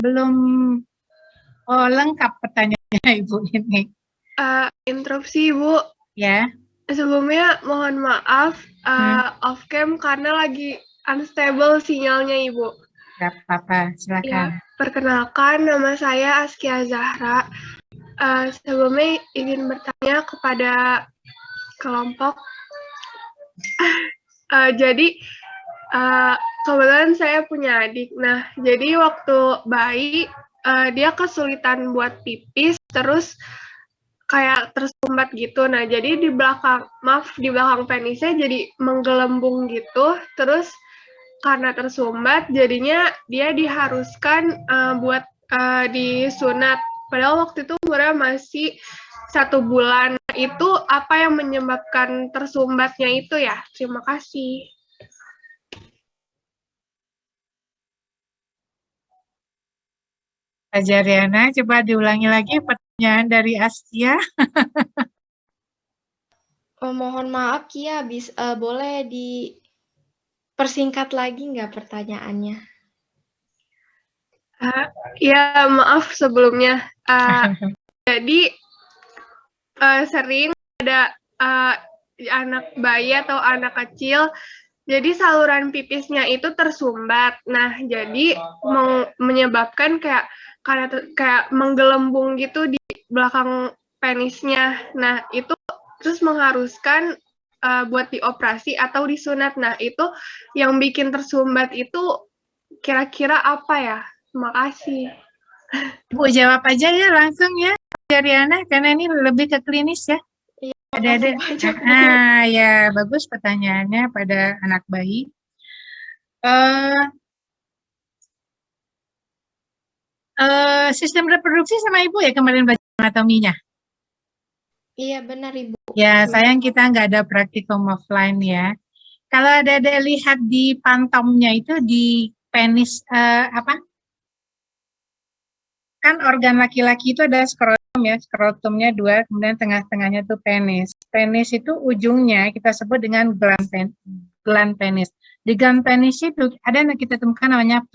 lengkap pertanyaannya Ibu ini. Interupsi Ibu. Ya. Sebelumnya mohon maaf off cam karena lagi unstable sinyalnya Ibu. Gak apa-apa, silakan. Ya, perkenalkan nama saya Askia Zahra. Sebelumnya ingin bertanya kepada kelompok. Jadi kebetulan saya punya adik. Nah, jadi waktu bayi dia kesulitan buat pipis, terus kayak tersumbat gitu. Nah, jadi di belakang penisnya jadi menggelembung gitu. Terus karena tersumbat, jadinya dia diharuskan buat disunat. Padahal waktu itu umurnya masih 1 bulan. Itu apa yang menyebabkan tersumbatnya itu ya? Terima kasih. Kak Jariana, coba diulangi lagi pertanyaan dari Askia. Mohon maaf Kia, boleh dipersingkat lagi nggak pertanyaannya? Ya, maaf sebelumnya. Jadi sering ada anak bayi atau anak kecil, jadi saluran pipisnya itu tersumbat. Nah, jadi menyebabkan kayak menggelembung gitu di belakang penisnya. Nah, itu terus mengharuskan buat dioperasi atau disunat. Nah, itu yang bikin tersumbat itu kira-kira apa ya? Terima kasih. Bu jawab aja ya langsung ya, Jariana, karena ini lebih ke klinis ya. Iya, Ada. banyak, Bu. Ya bagus pertanyaannya pada anak bayi. Sistem reproduksi sama ibu ya kemarin belajar anatominya. Iya, benar Ibu. Ya sayang kita nggak ada praktikum offline ya. Kalau ada lihat di pantomnya itu di penis kan organ laki-laki itu ada skrotum ya, skrotumnya 2, kemudian tengah-tengahnya tuh penis. Penis itu ujungnya kita sebut dengan gland penis. Di gland penis itu ada yang kita temukan namanya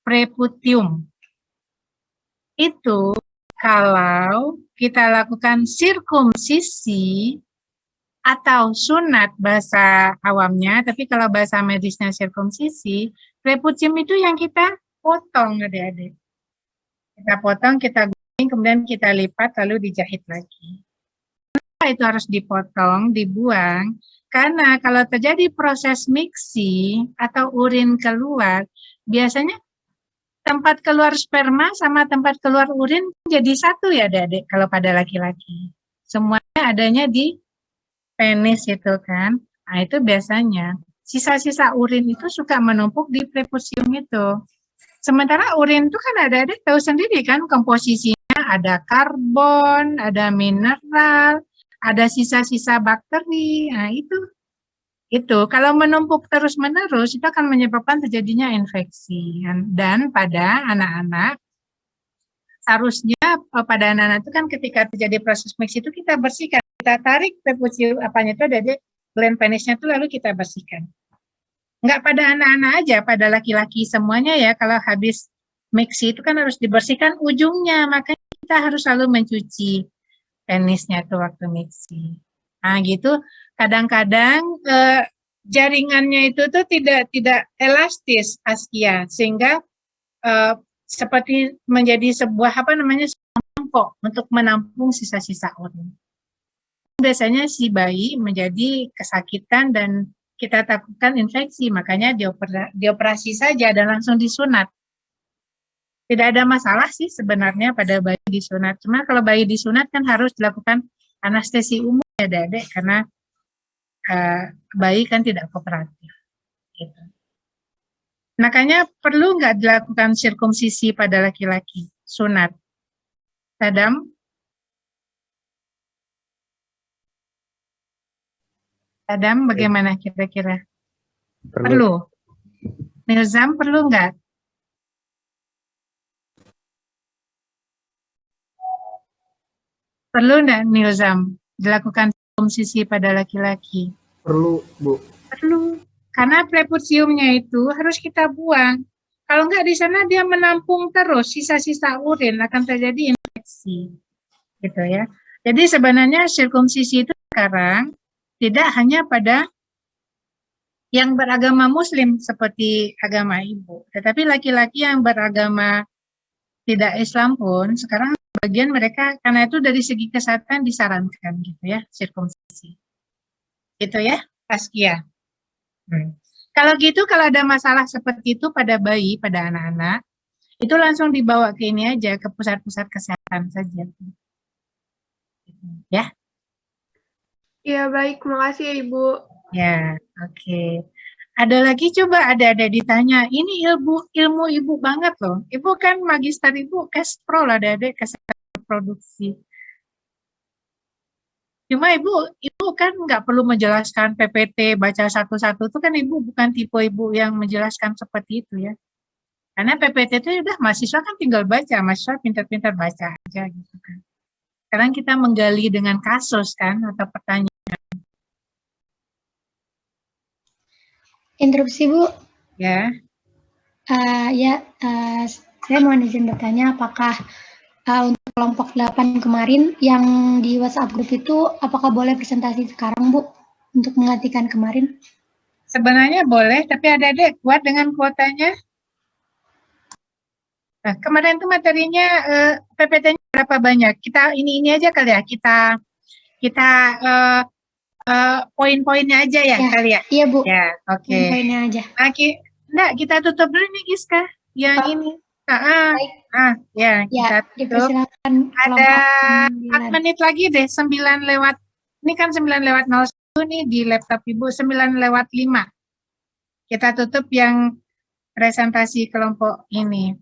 preputium. Itu kalau kita lakukan sirkumsisi atau sunat bahasa awamnya, tapi kalau bahasa medisnya sirkumsisi, preputium itu yang kita potong adik-adik. Kita potong, kita guling, kemudian kita lipat, lalu dijahit lagi. Kenapa itu harus dipotong, dibuang? Karena kalau terjadi proses mixing atau urin keluar, biasanya tempat keluar sperma sama tempat keluar urin jadi satu ya adik-adik kalau pada laki-laki. Semuanya adanya di penis itu kan. Nah itu biasanya sisa-sisa urin itu suka menumpuk di prepusium itu. Sementara urin itu kan ada tahu sendiri kan komposisinya ada karbon, ada mineral, ada sisa-sisa bakteri. Nah itu kalau menumpuk terus-menerus itu akan menyebabkan terjadinya infeksi. Dan pada anak-anak seharusnya pada anak-anak itu kan ketika terjadi proses mix itu kita bersihkan, kita tarik prepusium apanya itu ada di gland penisnya itu lalu kita bersihkan. Enggak pada anak-anak aja, pada laki-laki semuanya ya, kalau habis mixi itu kan harus dibersihkan ujungnya, makanya kita harus selalu mencuci penisnya tuh waktu mixi. Nah gitu, kadang-kadang jaringannya itu tuh tidak elastis Askia, sehingga seperti menjadi sebuah mangkok untuk menampung sisa-sisa urin. Biasanya si bayi menjadi kesakitan dan kita takutkan infeksi, makanya dioperasi saja dan langsung disunat. Tidak ada masalah sih sebenarnya pada bayi disunat. Cuma kalau bayi disunat kan harus dilakukan anestesi umum ya Dek, karena bayi kan tidak kooperatif. Gitu. Makanya perlu nggak dilakukan sirkumsisi pada laki-laki, sunat. Sadam? Sadam bagaimana kira-kira? Perlu. Nilzam perlu nggak? Perlu nggak Nilzam dilakukan sirkumsisi pada laki-laki? Perlu, Bu. Perlu. Karena prepusiumnya itu harus kita buang. Kalau nggak di sana dia menampung terus sisa-sisa urin akan terjadi infeksi. Gitu ya. Jadi sebenarnya sirkumsisi itu sekarang tidak hanya pada yang beragama muslim seperti agama ibu, tetapi laki-laki yang beragama tidak Islam pun sekarang bagian mereka, karena itu dari segi kesehatan disarankan gitu ya, sirkumsisi. Gitu ya, Askia. Kalau gitu, kalau ada masalah seperti itu pada bayi, pada anak-anak, itu langsung dibawa ke ini aja, ke pusat-pusat kesehatan saja. Ya, Iya, baik. Makasih ya, Ibu. ya, oke. Ada lagi coba ada ditanya, ini ilmu ibu banget loh. Ibu kan magister ibu Kespro lah, ada kesehatan produksi. Cuma ibu kan nggak perlu menjelaskan PPT, baca satu-satu, itu kan ibu bukan tipe ibu yang menjelaskan seperti itu ya. Karena PPT itu udah mahasiswa kan tinggal baca, mahasiswa pintar-pintar baca aja gitu kan. Sekarang kita menggali dengan kasus kan, atau pertanyaan. Interupsi, Bu. Ya, Saya mohon izin bertanya apakah untuk kelompok 8 kemarin yang di WhatsApp grup itu apakah boleh presentasi sekarang, Bu, untuk menggantikan kemarin? sebenarnya boleh, tapi adik-adik kuat dengan kuotanya. Nah, kemarin itu materinya PPT-nya berapa banyak? Kita ini aja kali ya, kita poin-poinnya aja ya, Ya, kali ya. iya, Bu. Ya, oke. Poin-poinnya aja. Enggak, kita tutup dulu nih Giska. Yang ini. Baik. Ya, Ya, kita tutup. dipersilakan Ada kelompok 4 menit lagi deh, 9 lewat. Ini kan 9 lewat 01 nih di laptop Ibu, 9 lewat 5. Kita tutup yang presentasi kelompok ini.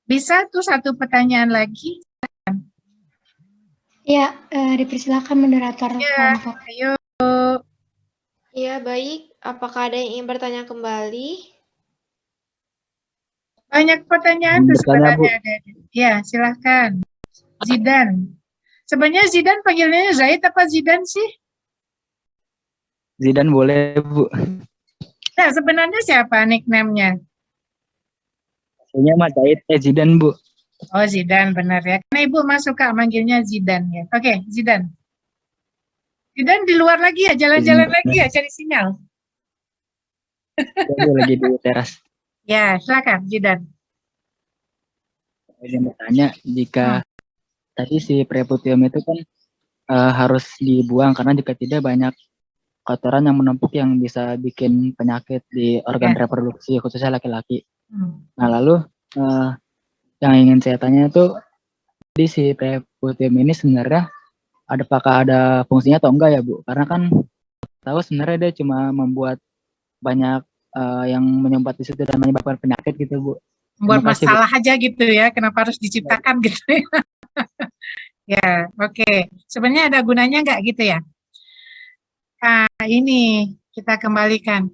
Bisa tuh satu pertanyaan lagi? Ya, dipersilakan moderator Ya, kelompok. ayo. Ya, baik. Apakah ada yang ingin bertanya kembali? Banyak pertanyaan tuh Bertanya, Bu. sebenarnya ada. Ya, silahkan. Zidan. Sebenarnya Zidan panggilnya Zaid apa Zidan sih? Zidan boleh, Bu. Nah, sebenarnya siapa nickname-nya? Kayaknya Mas Zaid, Zidan, Bu. Oh, Zidan, benar ya. Karena Ibu mah suka manggilnya Zidan ya. Oke, Zidan. Zidan di luar lagi ya, jalan-jalan lagi ya, cari sinyal. Saya lagi di teras. Ya, silakan Zidan. Saya ingin bertanya, jika tadi si preputium itu kan harus dibuang karena jika tidak banyak kotoran yang menumpuk yang bisa bikin penyakit di organ reproduksi khususnya laki-laki. Nah lalu yang ingin saya tanya itu di si preputium ini sebenarnya apakah ada fungsinya atau enggak ya Bu? Karena kan tahu sebenarnya dia cuma membuat banyak yang menyumbat di situ dan menyebabkan penyakit gitu Bu. Buat masalah aja gitu ya, kenapa harus diciptakan gitu ya. Ya, oke. Sebenarnya ada gunanya nggak gitu ya? Nah, ini kita kembalikan.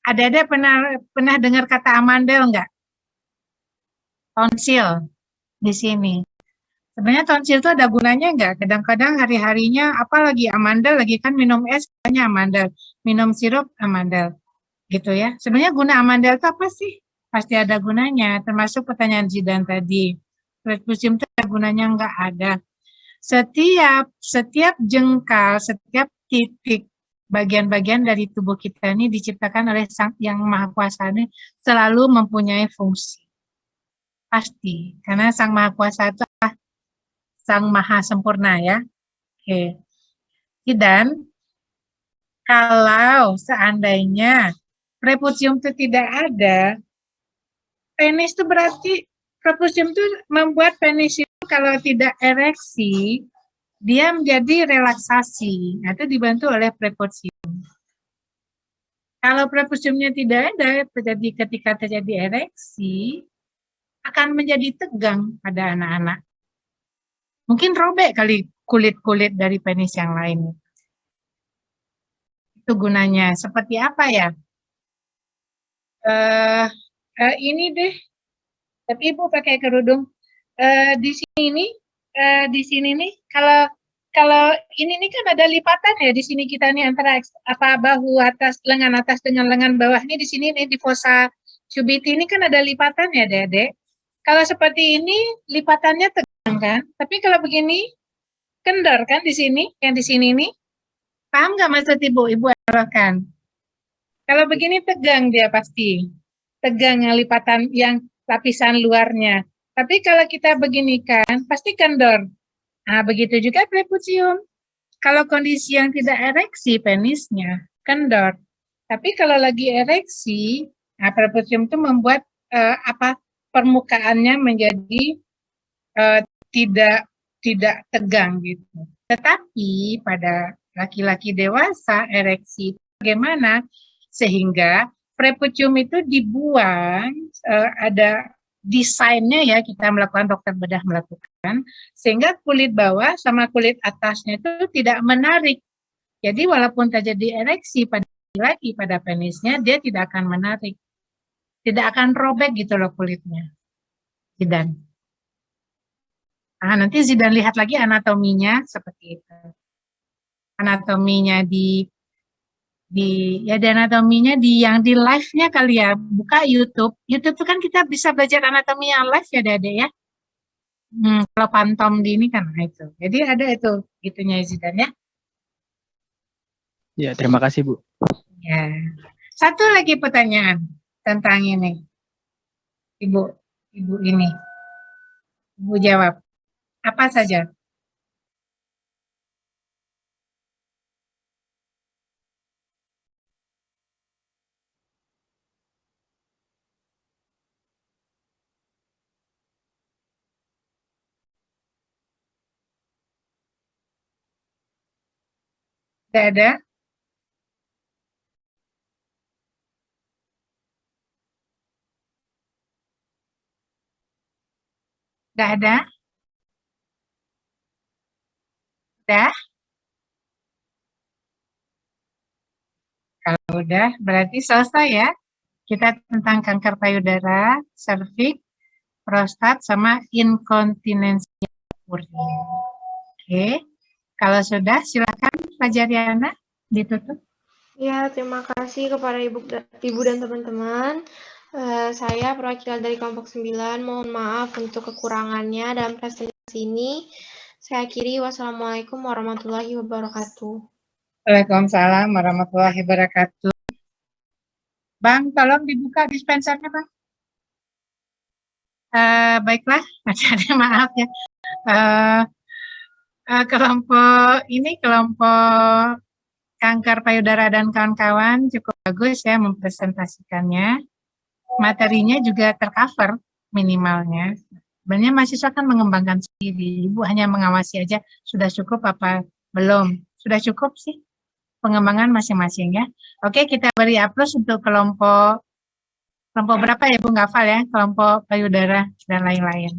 Ada pernah dengar kata amandel nggak? Tonsil di sini. Sebenarnya tonsil itu ada gunanya nggak? Kadang-kadang hari-harinya, apalagi amandel, lagi kan minum es, katanya amandel. Minum sirup, amandel. Gitu ya. Sebenarnya guna amandel itu apa sih? Pasti ada gunanya, termasuk pertanyaan Zidan tadi. Preputium itu ada gunanya nggak ada. Setiap jengkal, setiap titik bagian-bagian dari tubuh kita ini diciptakan oleh Sang Yang Maha Kuasa ini selalu mempunyai fungsi. Pasti, karena Sang Maha Kuasa itu Sang Maha Sempurna ya. Oke. Dan kalau seandainya preputium itu tidak ada, penis itu berarti preputium itu membuat penis itu kalau tidak ereksi, dia menjadi relaksasi. Nah, itu dibantu oleh preputium. Kalau preputiumnya tidak ada, ketika terjadi ereksi, akan menjadi tegang pada anak-anak. Mungkin robek kali kulit-kulit dari penis yang lain. Itu gunanya. Seperti apa ya? Ini deh. Tapi Ibu pakai kerudung. Di sini nih, kalau ini nih kan ada lipatan ya di sini kita nih antara bahu atas, lengan atas dengan lengan bawah nih di sini nih di fossa cubiti ini kan ada lipatan ya, Dek. Kalau seperti ini lipatannya tegang kan? Tapi kalau begini kendor kan di sini, yang di sini nih. Paham nggak maksud Ibu? Ibu arahkan. Kalau begini tegang dia pasti. Tegang yang lipatan yang lapisan luarnya. Tapi kalau kita beginikan, pasti kendor. Nah, begitu juga preputium. Kalau kondisi yang tidak ereksi penisnya, kendor. Tapi kalau lagi ereksi, nah prepucium itu membuat permukaannya menjadi tidak tegang gitu. Tetapi pada laki-laki dewasa ereksi bagaimana sehingga prepucium itu dibuang, ada desainnya ya, kita melakukan, dokter bedah melakukan, sehingga kulit bawah sama kulit atasnya itu tidak menarik. Jadi walaupun terjadi ereksi pada laki-laki, pada penisnya, dia tidak akan menarik, tidak akan robek gitu loh kulitnya. Zidan. Nah, nanti Zidan lihat lagi anatominya seperti itu. Anatominya di anatominya yang di live-nya kali ya. Buka YouTube. YouTube itu kan kita bisa belajar anatomi yang live ya, Dede ya. Kalau pantom di ini kan itu. Jadi ada itu gitunya Zidan ya. Ya, terima kasih Bu. Ya. Satu lagi pertanyaan tentang ini. Ibu ini. Ibu jawab. Apa saja? Tidak ada? Tidak ada? Udah? Kalau udah, berarti selesai ya. Kita tentang kanker payudara, serviks, prostat, sama inkontinensi murni. Oke. Kalau sudah, silakan Pak Jaryana ditutup. Ya, terima kasih kepada Ibu dan teman-teman. Saya perwakilan dari kelompok 9, mohon maaf untuk kekurangannya dalam presentasi ini. Saya akhiri, wassalamualaikum warahmatullahi wabarakatuh. Waalaikumsalam warahmatullahi wabarakatuh. Bang, tolong dibuka dispensernya, Bang. Baiklah, maaf ya. Kelompok kanker payudara dan kawan-kawan cukup bagus ya mempresentasikannya. Materinya juga tercover minimalnya. Sebenarnya mahasiswa kan mengembangkan sendiri. Ibu hanya mengawasi aja sudah cukup apa belum. Sudah cukup sih pengembangan masing-masing ya. Oke, kita beri aplaus untuk kelompok berapa ya Bu, nggak hafal ya, kelompok payudara dan lain-lain.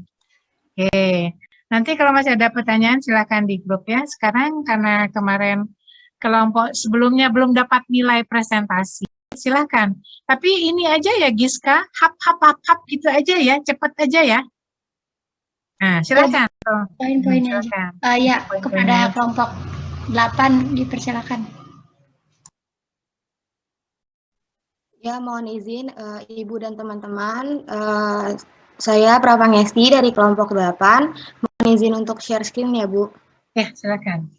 Oke, nanti kalau masih ada pertanyaan silakan di grup ya. Sekarang karena kemarin kelompok sebelumnya belum dapat nilai presentasi, silakan. Tapi ini aja ya Giska, hap gitu aja ya, cepat aja ya. Nah, silakan. Poin-poinnya aja. Ya, kepada kelompok 8 dipersilakan. Ya, mohon izin Ibu dan teman-teman, saya Prapangesti dari kelompok 8, mohon izin untuk share screen ya Bu. Ya, silakan.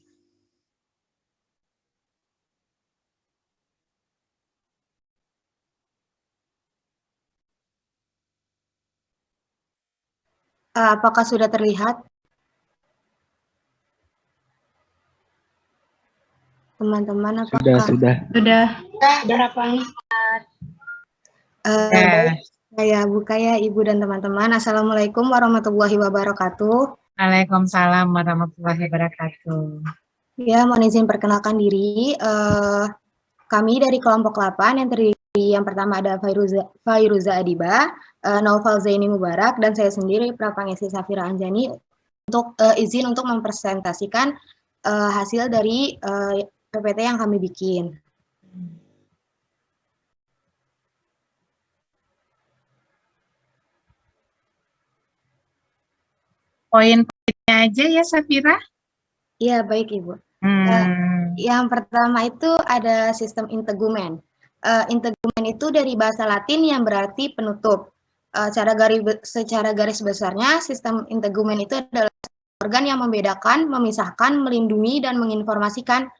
Apakah sudah terlihat? Teman-teman, apakah? Sudah. Saya buka ya Ibu dan teman-teman. Assalamualaikum warahmatullahi wabarakatuh. Waalaikumsalam warahmatullahi wabarakatuh. Ya, mohon izin perkenalkan diri. Kami dari kelompok 8 yang terdiri yang pertama ada Fairuza Adiba, Naufal Zaini Mubarak, dan saya sendiri Prapangesti Safira Anjani untuk izin untuk mempresentasikan hasil dari PPT yang kami bikin. Poin-poinnya aja ya Safira. Iya, baik Ibu. Yang pertama itu ada sistem integumen. Integumen itu dari bahasa Latin yang berarti penutup. Secara garis besarnya, sistem integumen itu adalah organ yang membedakan, memisahkan, melindungi, dan menginformasikan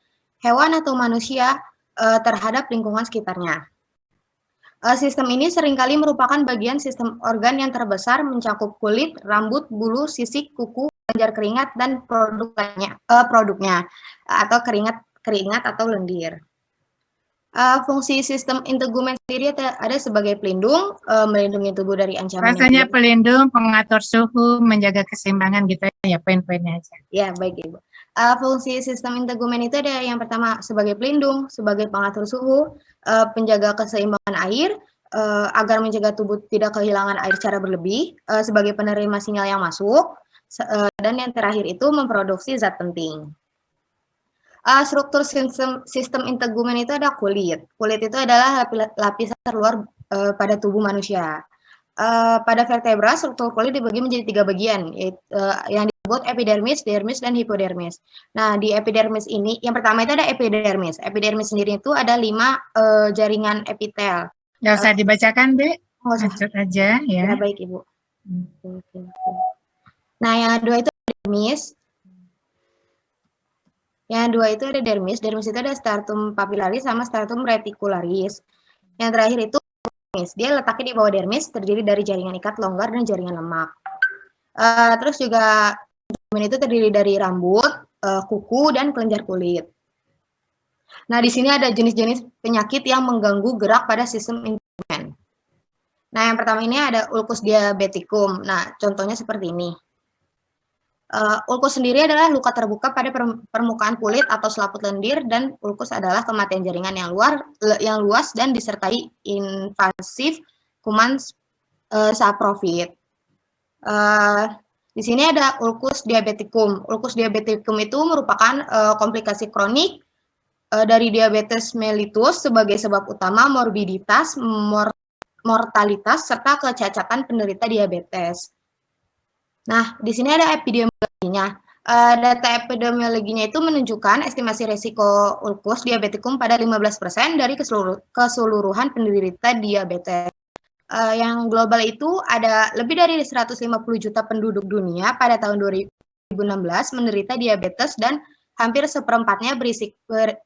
hewan atau manusia terhadap lingkungan sekitarnya. Sistem ini seringkali merupakan bagian sistem organ yang terbesar mencakup kulit, rambut, bulu, sisik, kuku, kelenjar keringat, dan produknya atau keringat atau lendir. Fungsi sistem integumen sendiri ada sebagai pelindung, melindungi tubuh dari ancaman. Rasanya pelindung, pengatur suhu, menjaga keseimbangan gitu ya, poin-poinnya aja. Ya, baik Ibu. Fungsi sistem integumen itu ada yang pertama sebagai pelindung, sebagai pengatur suhu, penjaga keseimbangan air, agar mencegah tubuh tidak kehilangan air secara berlebih, sebagai penerima sinyal yang masuk, dan yang terakhir itu memproduksi zat penting. Struktur sistem integumen itu ada kulit. Kulit itu adalah lapisan terluar pada tubuh manusia. Pada vertebra, struktur kulit dibagi menjadi 3 bagian, yaitu yang disebut epidermis, dermis, dan hipodermis. Nah, di epidermis ini, yang pertama itu ada epidermis. Epidermis sendiri itu ada 5 jaringan epitel. Nggak usah dibacakan, Dek. Lanjut aja, ya. Ya, baik, Ibu. Nah, yang kedua itu dermis. Yang dua itu ada dermis. Dermis itu ada stratum papillaris sama stratum reticularis. Yang terakhir itu dermis. Dia letaknya di bawah dermis, terdiri dari jaringan ikat longgar dan jaringan lemak. Terus juga integumen itu terdiri dari rambut, kuku, dan kelenjar kulit. Nah, di sini ada jenis-jenis penyakit yang mengganggu gerak pada sistem integumen. Nah, yang pertama ini ada ulcus diabeticum. Nah, contohnya seperti ini. Ulkus sendiri adalah luka terbuka pada permukaan kulit atau selaput lendir, dan ulkus adalah kematian jaringan yang luas dan disertai invasif kuman saprofit. Di sini ada ulkus diabeticum. Ulkus diabeticum itu merupakan komplikasi kronik dari diabetes mellitus sebagai sebab utama morbiditas, mortalitas, serta kecacatan penderita diabetes. Nah, di sini ada epidemiologinya. Data epidemiologinya itu menunjukkan estimasi resiko ulkus diabeticum pada 15% dari keseluruhan penderita diabetes. Yang global itu ada lebih dari 150 juta penduduk dunia pada tahun 2016 menderita diabetes, dan hampir seperempatnya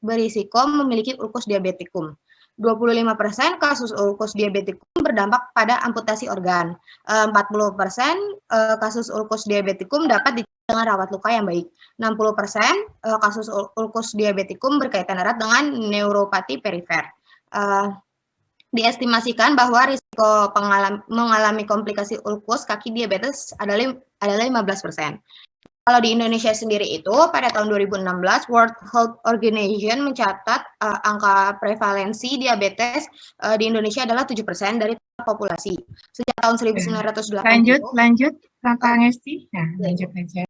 berisiko memiliki ulkus diabeticum. 25% kasus ulkus diabeticum berdampak pada amputasi organ. 40% kasus ulkus diabeticum dapat dicegah dengan rawat luka yang baik. 60% kasus ulkus diabeticum berkaitan erat dengan neuropati perifer. Diestimasikan bahwa risiko mengalami komplikasi ulkus kaki diabetes adalah 15%. Kalau di Indonesia sendiri itu, pada tahun 2016, World Health Organization mencatat angka prevalensi diabetes di Indonesia adalah 7% dari populasi. Sejak tahun 1980. Lanjut, Kak Ngesti. Nah, lanjut aja.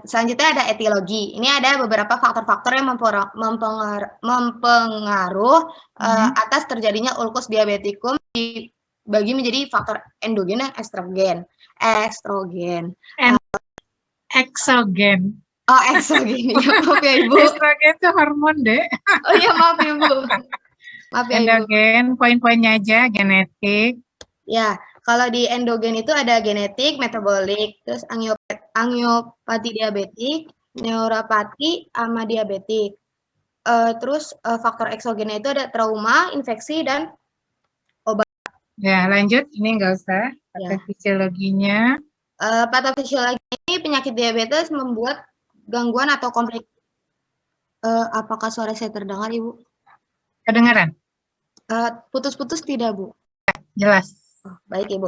Selanjutnya ada etiologi. Ini ada beberapa faktor-faktor yang mempengaruh atas terjadinya ulkus diabeticum, dibagi menjadi faktor endogen dan estrogen. Exogen. Oh, exogen. Ya, maaf ya, Ibu. Estrogen itu hormon, Dek. Oh iya, maaf ya, Ibu. Maaf ya, Ibu. Endogen, poin-poinnya aja, genetik. Ya, kalau di endogen itu ada genetik, metabolik, terus angiopati diabetik, neuropati, sama diabetik. Terus faktor eksogennya itu ada trauma, infeksi, dan obat. Ya, lanjut. Ini nggak usah. Patofisiologinya. Patofisiologi ini penyakit diabetes membuat gangguan atau konflik. Apakah suara saya terdengar, Ibu? Kedengaran? Putus-putus tidak, Bu? Jelas. Oh, baik, Ibu.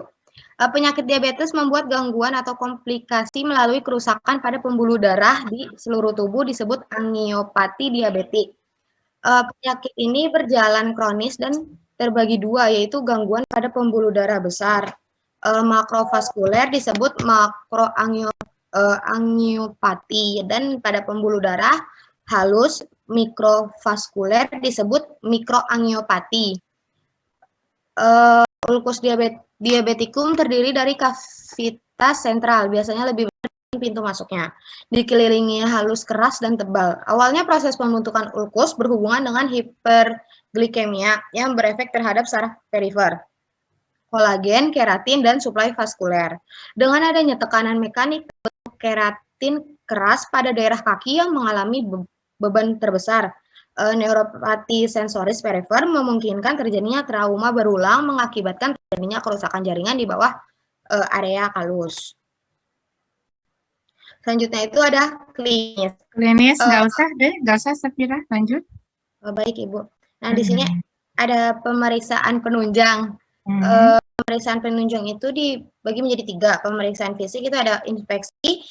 Penyakit diabetes membuat gangguan atau komplikasi melalui kerusakan pada pembuluh darah di seluruh tubuh disebut angiopati diabetik. Penyakit ini berjalan kronis dan terbagi dua, yaitu gangguan pada pembuluh darah besar. Makrovaskuler disebut makroangiopati, dan pada pembuluh darah halus mikrovaskuler disebut mikroangiopati. Ulkus diabeticum terdiri dari kavitas sentral, biasanya lebih besar dari pintu masuknya. Dikelilingi halus, keras, dan tebal. Awalnya proses pembentukan ulkus berhubungan dengan hiperglikemia yang berefek terhadap saraf perifer, kolagen, keratin, dan suplai vaskuler. Dengan adanya tekanan mekanik keratin keras pada daerah kaki yang mengalami beban terbesar, neuropati sensoris perifer memungkinkan terjadinya trauma berulang mengakibatkan terjadinya kerusakan jaringan di bawah area kalus. Selanjutnya itu ada klinis. Klinis nggak usah deh, nggak usah Safira, lanjut. Baik Ibu. Nah di sini ada pemeriksaan penunjang. Pemeriksaan penunjang itu dibagi menjadi 3. Pemeriksaan fisik itu ada inspeksi,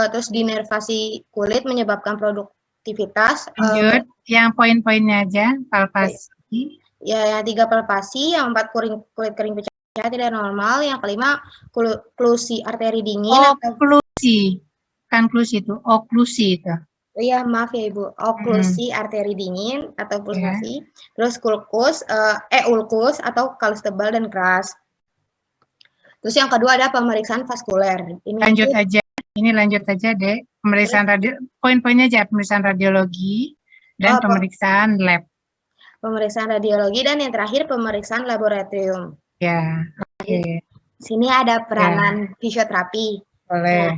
terus dinervasi kulit menyebabkan produktivitas. Lanjut, yang poin-poinnya aja, palpasi. Ya, yang 3 palpasi, yang 4 kulit kering pecah tidak normal, yang kelima oklusi arteri dingin. Oklusi, kan oklusi itu, oklusi itu. Iya, maaf ya Ibu. Oklusi arteri dingin atau pulsasi. Terus ulkus atau kalus tebal dan keras. Terus yang kedua ada pemeriksaan vaskuler. Lanjut aja deh. Pemeriksaan poin-poinnya aja, pemeriksaan radiologi dan pemeriksaan lab. Pemeriksaan radiologi dan yang terakhir pemeriksaan laboratorium. Ya, oke. Sini ada peranan fisioterapi. Boleh.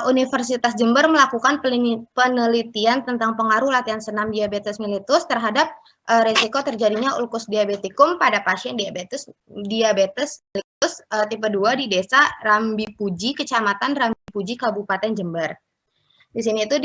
Universitas Jember melakukan penelitian tentang pengaruh latihan senam diabetes mellitus terhadap risiko terjadinya ulkus diabetikum pada pasien diabetes mellitus tipe 2 di desa Rambipuji, Kecamatan Rambipuji, Kabupaten Jember. Di sini itu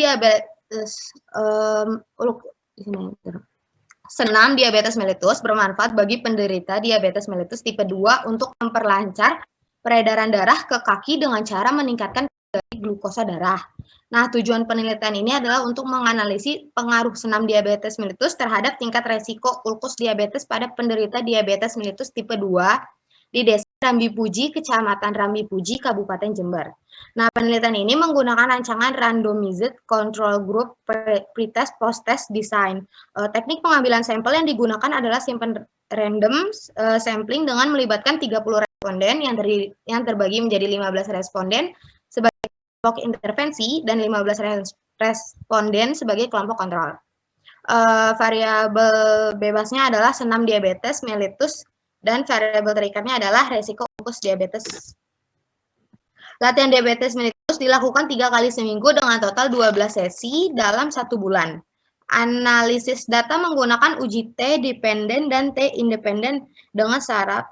senam diabetes mellitus bermanfaat bagi penderita diabetes mellitus tipe 2 untuk memperlancar peredaran darah ke kaki dengan cara meningkatkan glukosa darah. Nah, tujuan penelitian ini adalah untuk menganalisis pengaruh senam diabetes mellitus terhadap tingkat resiko ulkus diabetes pada penderita diabetes mellitus tipe 2 di desa Rambipuji, Kecamatan Rambipuji, Kabupaten Jember. Nah, penelitian ini menggunakan rancangan randomized control group pretest post-test design. Teknik pengambilan sampel yang digunakan adalah simple random sampling dengan melibatkan 30 responden yang terbagi menjadi 15 responden sebagai kelompok intervensi dan 15 responden sebagai kelompok kontrol. Variabel bebasnya adalah senam diabetes mellitus dan variabel terikatnya adalah resiko ulkus diabetes. Latihan diabetes mellitus dilakukan 3 kali seminggu dengan total 12 sesi dalam 1 bulan. Analisis data menggunakan uji T dependen dan T independen dengan syarat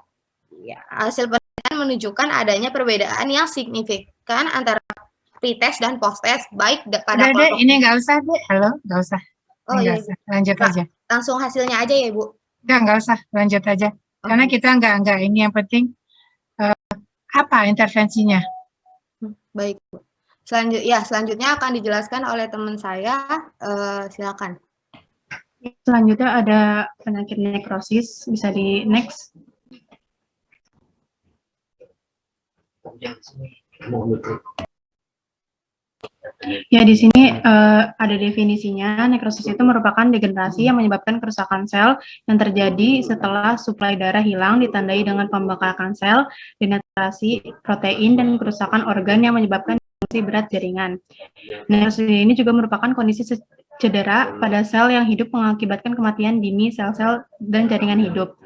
hasil penelitian menunjukkan adanya perbedaan yang signifikan antara pretest dan post-test baik pada kelompok. Ini nggak usah deh, nggak usah. Oh iya, lanjut aja. Langsung hasilnya aja ya Bu. Nggak usah, lanjut aja. Karena kita nggak ini yang penting apa intervensinya. Baik Bu. Selanjutnya akan dijelaskan oleh teman saya. Silakan. Selanjutnya ada penyakit nekrosis, bisa di next. Ya, di sini ada definisinya. Nekrosis itu merupakan degenerasi yang menyebabkan kerusakan sel yang terjadi setelah suplai darah hilang, ditandai dengan pembekakan sel, denaturasi protein, dan kerusakan organ yang menyebabkan fungsi berat jaringan. Nekrosis ini juga merupakan kondisi cedera pada sel yang hidup mengakibatkan kematian dini sel-sel dan jaringan hidup.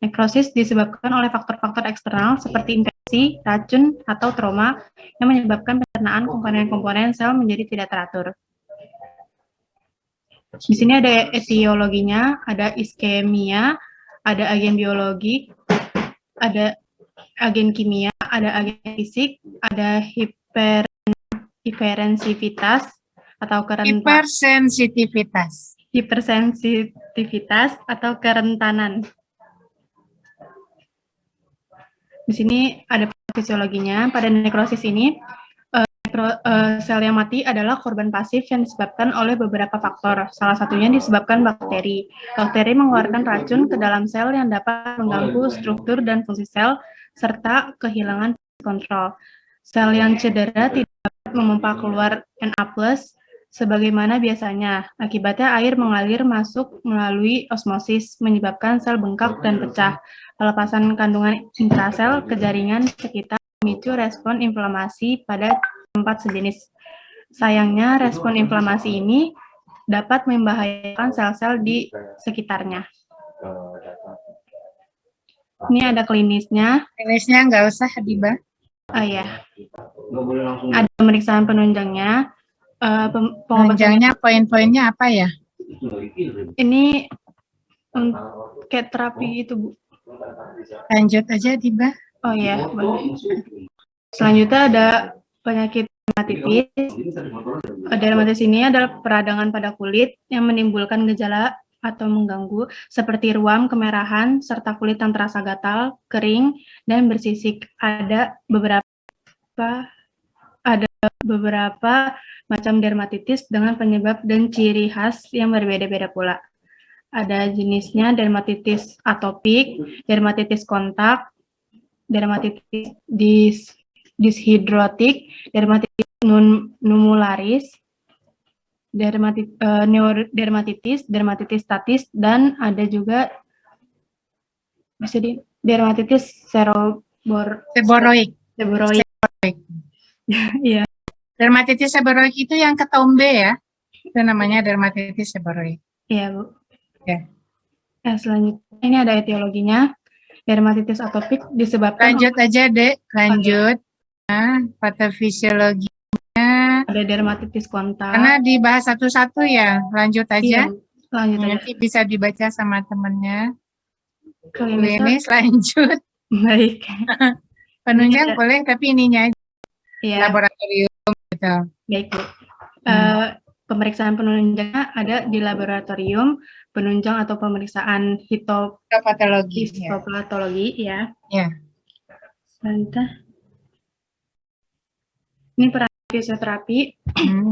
Nekrosis disebabkan oleh faktor-faktor eksternal seperti infeksi, racun, atau trauma yang menyebabkan pencernaan komponen-komponen sel menjadi tidak teratur. Di sini ada etiologinya, ada iskemia, ada agen biologi, ada agen kimia, ada agen fisik, ada hipersensitivitas atau hipersensitivitas atau kerentanan. Di sini ada fisiologinya. Pada nekrosis ini, sel yang mati adalah korban pasif yang disebabkan oleh beberapa faktor. Salah satunya disebabkan bakteri. Bakteri mengeluarkan racun ke dalam sel yang dapat mengganggu struktur dan fungsi sel, serta kehilangan kontrol. Sel yang cedera tidak dapat memompa keluar Na+, sebagaimana biasanya. Akibatnya air mengalir masuk melalui osmosis, menyebabkan sel bengkak dan pecah. Pelepasan kandungan intrasel ke jaringan sekitar memicu respon inflamasi pada tempat sejenis. Sayangnya, respon inflamasi ini dapat membahayakan sel-sel di sekitarnya. Ini ada klinisnya. Klinisnya nggak usah, Diba. Oh ya. Ada pemeriksaan penunjangnya. Penunjangnya poin-poinnya apa ya? Ini kayak terapi itu, Bu. Lanjut aja, Diba. Oh ya, boleh. Selanjutnya ada penyakit dermatitis. Dermatitis ini adalah peradangan pada kulit yang menimbulkan gejala atau mengganggu seperti ruam, kemerahan, serta kulit yang terasa gatal, kering, dan bersisik. Ada beberapa macam dermatitis dengan penyebab dan ciri khas yang berbeda-beda pula. Ada jenisnya dermatitis atopik, dermatitis kontak, dermatitis dishidrotik, dermatitis numularis, dermatitis statis, dan ada juga dermatitis Seboroik. Iya. Dermatitis seboroik itu yang ketombe ya. Itu namanya dermatitis seboroik. Iya, Bu. Ya. Nah, selanjutnya ini ada etiologinya. Dermatitis atopik disebabkan Lanjut aja, Dek. Lanjut. Nah, patofisiologinya. Ada dermatitis kontak. Karena dibahas satu-satu ya. Lanjut aja. Iya, lanjut aja. Nanti bisa dibaca sama temennya. Klinis lanjut. baik. Penunjang boleh, tapi ininya aja. Iya. Laboratorium gitu. Baik, Bu. Pemeriksaan penunjangnya ada di laboratorium, penunjang atau pemeriksaan histopatologi ya. Ya. Sebentar. Ini peran fisioterapi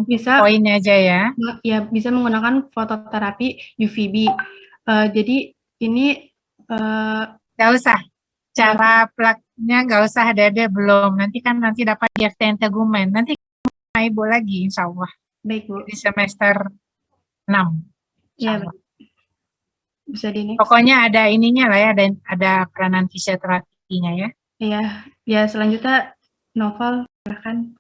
bisa poinnya aja ya. Ya, bisa menggunakan fototerapi UVB. Jadi ini nggak usah. Cara plaknya nggak usah ada belum. Nanti dapat diafta integumen. Nanti sama Ibu lagi, insya Allah. Baik, Bu. Di semester 6. Iya, bisa di Pokoknya ada ininya lah ya, ada peranan fisioterapinya ya. Iya, ya selanjutnya Novel, silahkan.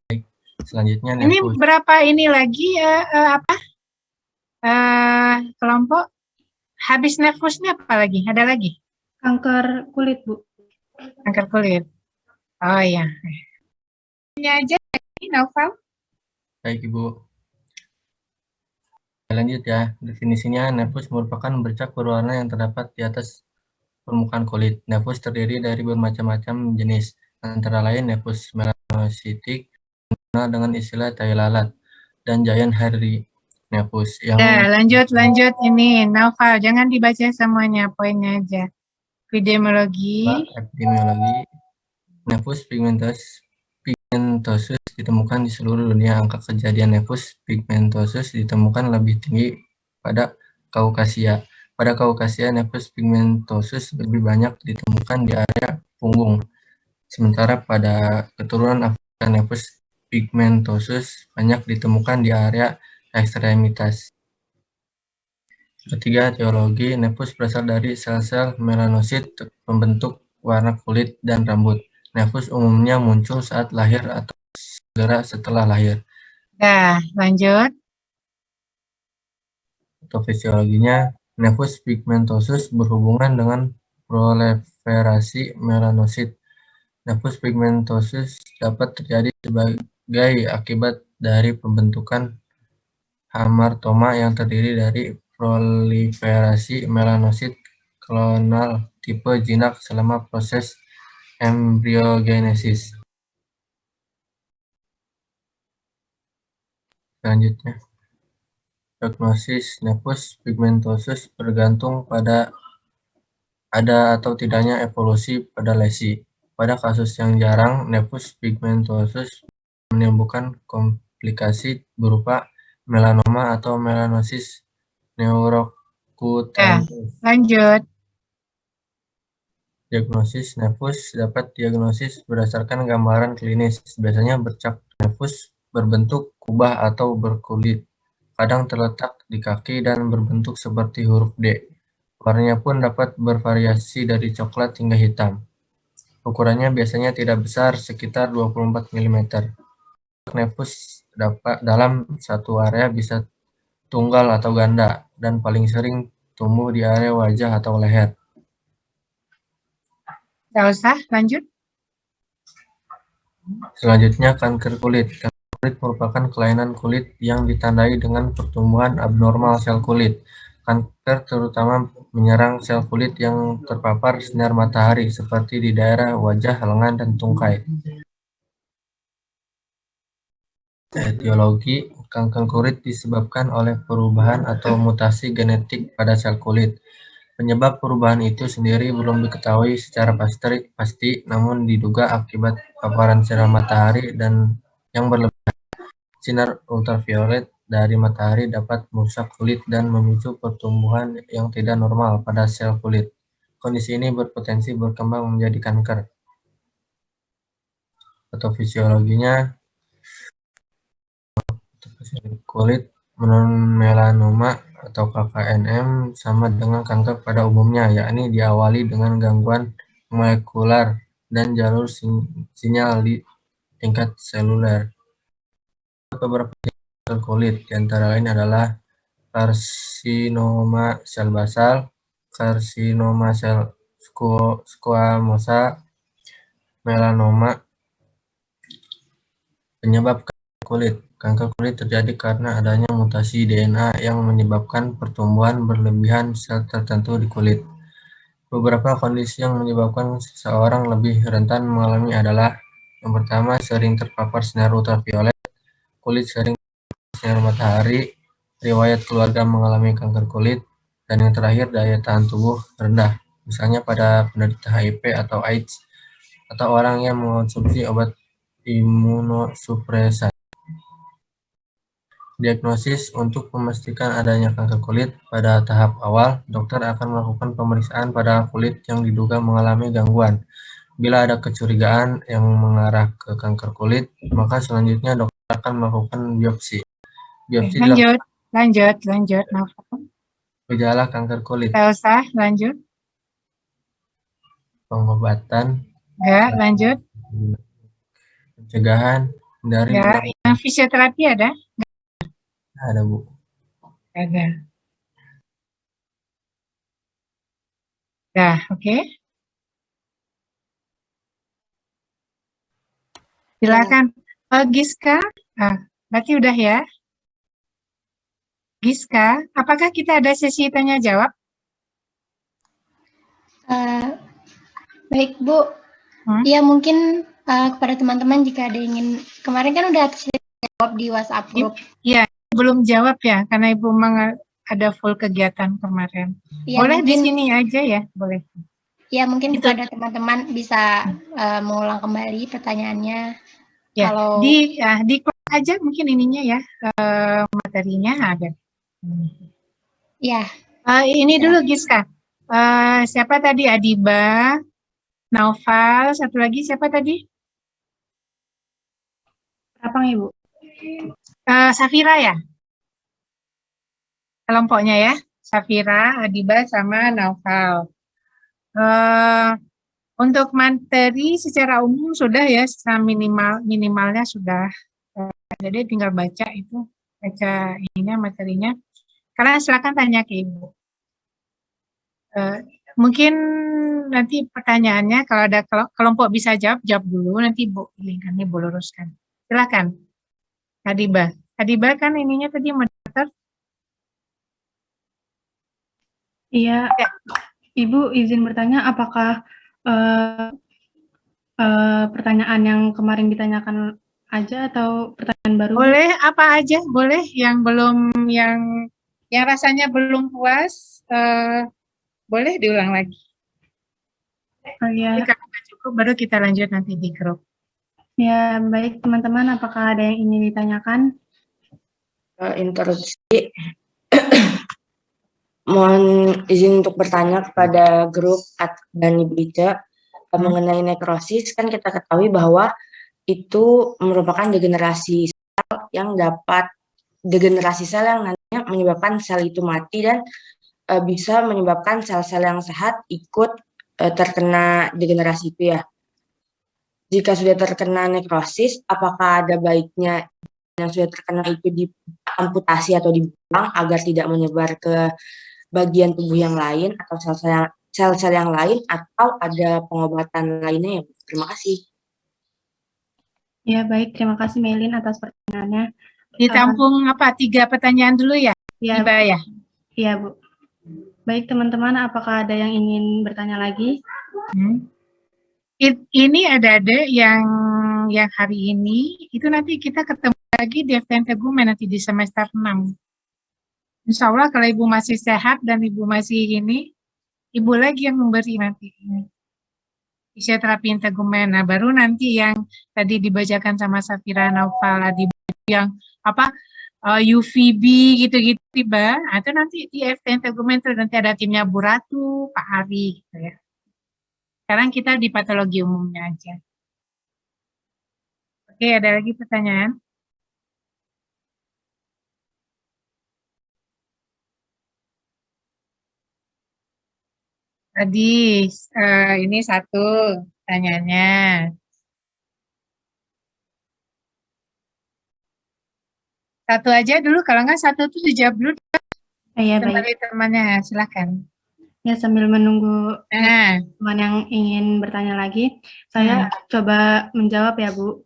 Baik, selanjutnya ini berapa ini lagi kelompok habis nefusnya apa lagi? Ada lagi? Kanker kulit, Bu. Kanker kulit. Oh ya. Ini aja ini Novel. Baik, Ibu. Lanjut ya. Definisinya, nefus merupakan bercak berwarna yang terdapat di atas permukaan kulit. Nefus terdiri dari bermacam-macam jenis, antara lain nefus melanositik, dikenal dengan istilah tai lalat, dan giant hairy nefus. Lanjut ini Novel, jangan dibaca semuanya, poinnya aja. Epidemiologi. Nefus pigmentosus ditemukan di seluruh dunia. Angka kejadian nefus pigmentosus ditemukan lebih tinggi pada Kaukasia. Pada Kaukasia, nefus pigmentosus lebih banyak ditemukan di area punggung. Sementara pada keturunan Afrika, nefus pigmentosus banyak ditemukan di area ekstremitas. Ketiga, etiologi. Nefus berasal dari sel-sel melanosit pembentuk warna kulit dan rambut. Nefus umumnya muncul saat lahir atau segera setelah lahir. Lanjut. Patofisiologinya, nefus pigmentosus berhubungan dengan proliferasi melanosit. Nefus pigmentosus dapat terjadi sebagai akibat dari pembentukan hamartoma yang terdiri dari proliferasi melanosit klonal tipe jinak selama proses embriogenesis. Selanjutnya, diagnosis nefus pigmentosus bergantung pada ada atau tidaknya evolusi pada lesi. Pada kasus yang jarang, nefus pigmentosus menimbulkan komplikasi berupa melanoma atau melanosis neurocutaneous. Lanjut. Diagnosis nefus dapat diagnosis berdasarkan gambaran klinis. Biasanya bercak nefus berbentuk kubah atau berkulit. Kadang terletak di kaki dan berbentuk seperti huruf D. Warnanya pun dapat bervariasi dari coklat hingga hitam. Ukurannya biasanya tidak besar, sekitar 24 mm. Nefus dalam satu area bisa tunggal atau ganda, dan paling sering tumbuh di area wajah atau leher. Nggak usah, lanjut. Selanjutnya, kanker kulit. Kanker kulit merupakan kelainan kulit yang ditandai dengan pertumbuhan abnormal sel kulit. Kanker terutama menyerang sel kulit yang terpapar sinar matahari, seperti di daerah wajah, lengan, dan tungkai. Etiologi kanker kulit disebabkan oleh perubahan atau mutasi genetik pada sel kulit. Penyebab perubahan itu sendiri belum diketahui secara pasti, namun diduga akibat paparan sinar matahari dan yang berlebihan. Sinar ultraviolet dari matahari dapat merusak kulit dan memicu pertumbuhan yang tidak normal pada sel kulit. Kondisi ini berpotensi berkembang menjadi kanker. Patofisiologinya, kulit non-melanoma atau KKNM sama dengan kanker pada umumnya, yakni diawali dengan gangguan molekular dan jalur sinyal di tingkat seluler. Beberapa kanker kulit, diantara lain adalah karsinoma sel basal, karsinoma sel squamosa, melanoma. Penyebab kanker kulit. Kanker kulit terjadi karena adanya mutasi DNA yang menyebabkan pertumbuhan berlebihan sel tertentu di kulit. Beberapa kondisi yang menyebabkan seseorang lebih rentan mengalami adalah: yang pertama, sering terpapar sinar ultraviolet, kulit sering terpapar sinar matahari, riwayat keluarga mengalami kanker kulit, dan yang terakhir, daya tahan tubuh rendah, misalnya pada penderita HIV atau AIDS, atau orang yang mengonsumsi obat imunosupresan. Diagnosis: untuk memastikan adanya kanker kulit pada tahap awal, dokter akan melakukan pemeriksaan pada kulit yang diduga mengalami gangguan. Bila ada kecurigaan yang mengarah ke kanker kulit, maka selanjutnya dokter akan melakukan biopsi. Biopsi Lanjut. gejala kanker kulit. Elsa, lanjut. Pengobatan. Enggak, lanjut. Pencegahan. Hindari Enggak, yang fisioterapi ada? Ada, Bu. Ada. Dah, oke. Silakan. Giska, berarti udah ya. Giska, apakah kita ada sesi tanya jawab? Baik, Bu. Ya, mungkin kepada teman-teman jika ada ingin, kemarin kan udah jawab di WhatsApp group. Iya, belum jawab ya, karena Ibu ada full kegiatan kemarin. Ya, boleh mungkin, di sini aja ya, boleh. Ya, mungkin kepada teman-teman bisa mengulang kembali pertanyaannya. Ya, kalau di close aja mungkin ininya ya, materinya ada. Ya. Ini dulu Giska. Siapa tadi? Adiba, Naufal, satu lagi siapa tadi? Apa Ibu? Safira ya? Kelompoknya ya, Safira, Adiba, sama Naufal. Untuk materi secara umum sudah ya, secara minimalnya sudah. Jadi tinggal baca itu, baca ininya materinya. Kalian silakan tanya ke Ibu. Mungkin nanti pertanyaannya kalau ada kelompok bisa jawab dulu, nanti Ibu pilihkan, Ibu luruskan. Silakan. Adiba. Adiba kan ininya tadi moderator. Iya, Ibu izin bertanya apakah pertanyaan yang kemarin ditanyakan aja atau pertanyaan baru? Boleh apa aja, boleh yang belum, yang rasanya belum puas, boleh diulang lagi. Ya. Jika tidak cukup baru kita lanjut nanti di grup. Ya, baik teman-teman, apakah ada yang ingin ditanyakan? Interupsi. Mohon izin untuk bertanya kepada grup dan Ibu Ica mengenai nekrosis. Kan kita ketahui bahwa itu merupakan degenerasi sel yang nantinya menyebabkan sel itu mati dan bisa menyebabkan sel-sel yang sehat ikut terkena degenerasi itu ya. Jika sudah terkena nekrosis, apakah ada baiknya yang sudah terkena itu diamputasi atau dibuang agar tidak menyebar ke bagian tubuh yang lain atau sel-sel yang lain, atau ada pengobatan lainnya ya? Terima kasih. Ya, baik. Terima kasih Melin atas pertanyaannya. Ditampung 3 pertanyaan dulu ya? Ya, Iba ya? Iya, Bu. Baik, teman-teman, apakah ada yang ingin bertanya lagi? Ini ada yang hari ini, itu nanti kita ketemu lagi di FTN Tegumen nanti di semester 6. Insya Allah kalau Ibu masih sehat dan Ibu masih ini, Ibu lagi yang memberi nanti ini. Fisioterapi integumen. Nah, baru nanti yang tadi dibacakan sama Safira Naufal, yang apa UVB gitu-gitu tiba. Nah, itu nanti di FTN Tegumen itu nanti ada timnya Bu Ratu, Pak Ari gitu ya. Sekarang kita di patologi umumnya aja. Oke, ada lagi pertanyaan? Tadi ini satu pertanyaannya. Satu aja dulu, kalau nggak satu tuh dijawab dulu. Iya, baik. Dari temannya, silakan. Ya, sambil menunggu teman yang ingin bertanya lagi, saya coba menjawab ya, Bu.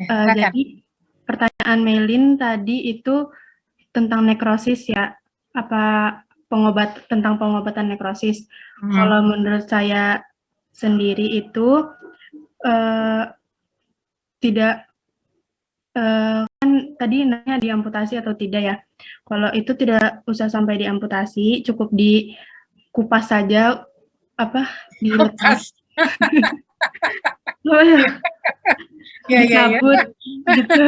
Jadi, pertanyaan Melin tadi itu tentang nekrosis ya, apa tentang pengobatan nekrosis. Kalau menurut saya sendiri itu tidak kan tadi nanya diamputasi atau tidak ya. Kalau itu tidak usah sampai diamputasi, cukup dikupas saja dilepas. Oh ya. Dicabut gitu.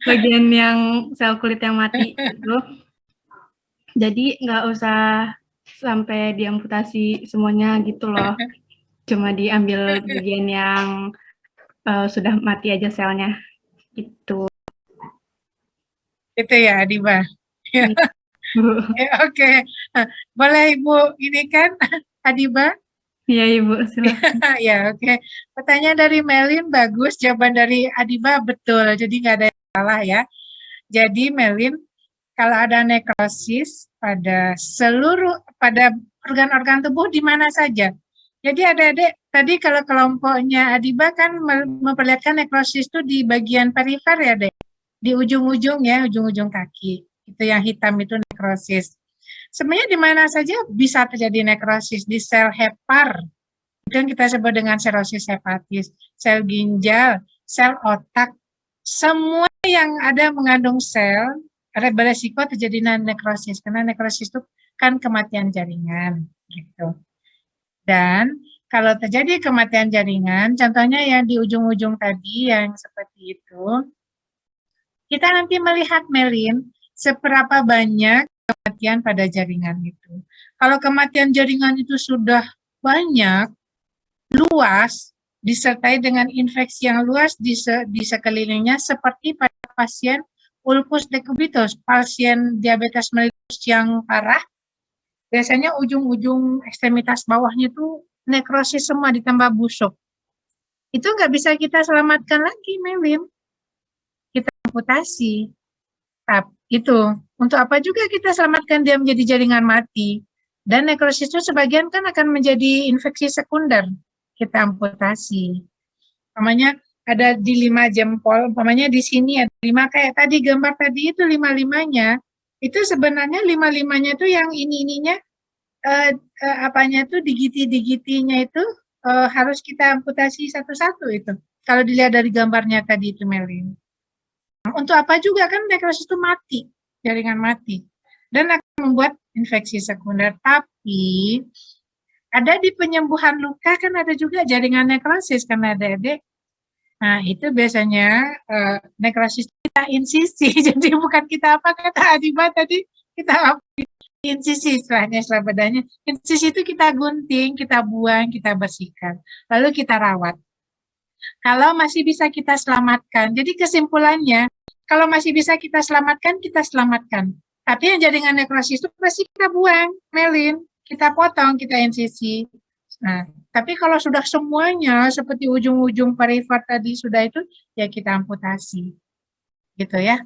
Bagian yang sel kulit yang mati itu. Jadi nggak usah sampai diamputasi semuanya gitu loh. Cuma diambil bagian yang sudah mati aja selnya. Gitu. Itu ya, Adiba. Ya. Oke. Boleh Ibu ini kan, Adiba? Iya, Ibu. Silakan. Ya, oke. Pertanyaan dari Melin bagus, jawaban dari Adiba betul. Jadi nggak ada yang salah ya. Jadi Melin, kalau ada nekrosis pada organ-organ tubuh di mana saja. Jadi adik-adik, tadi kalau kelompoknya Adiba kan memperlihatkan nekrosis itu di bagian perifer ya, Dek. Di ujung-ujung ya, ujung-ujung kaki. Itu yang hitam itu nekrosis. Sebenarnya di mana saja bisa terjadi nekrosis, di sel hepar. Itu yang kita sebut dengan serosis hepatis, sel ginjal, sel otak. Semua yang ada mengandung sel, ada beresiko terjadi nekrosis. Karena nekrosis itu kan kematian jaringan. Gitu. Dan kalau terjadi kematian jaringan, contohnya yang di ujung-ujung tadi yang seperti itu, kita nanti melihat Melin seberapa banyak kematian pada jaringan itu. Kalau kematian jaringan itu sudah banyak, luas, disertai dengan infeksi yang luas di sekelilingnya, seperti pada pasien ulcus decubitus, pasien diabetes mellitus yang parah, biasanya ujung-ujung ekstremitas bawahnya itu nekrosis semua ditambah busuk. Itu nggak bisa kita selamatkan lagi, Melin. Kita amputasi. Tapi itu, untuk apa juga kita selamatkan dia menjadi jaringan mati. Dan nekrosis itu sebagian kan akan menjadi infeksi sekunder. Kita amputasi. Namanya ada di 5 jempol, umpamanya di sini ada 5 kayak tadi gambar tadi itu 5-5-nya. Itu sebenarnya 5-5-nya itu yang ininya apanya tuh digiti-digitinya itu harus kita amputasi satu-satu itu. Kalau dilihat dari gambarnya tadi itu Melin. Untuk apa juga kan nekrosis itu mati, jaringan mati. Dan akan membuat infeksi sekunder. Tapi ada di penyembuhan luka kan ada juga jaringan nekrosis kan adik-adik. Nah itu biasanya nekrosis kita insisi. Jadi bukan kita apa kata Adiba tadi, kita insisi setelah badannya. Insisi itu kita gunting, kita buang, kita bersihkan. Lalu kita rawat. Kalau masih bisa kita selamatkan. Jadi kesimpulannya, kalau masih bisa kita selamatkan, kita selamatkan. Tapi yang jaringan nekrosis itu pasti kita buang, Melin. Kita potong, kita insisi. Nah, tapi kalau sudah semuanya seperti ujung-ujung perifer tadi sudah itu, ya kita amputasi. Gitu ya.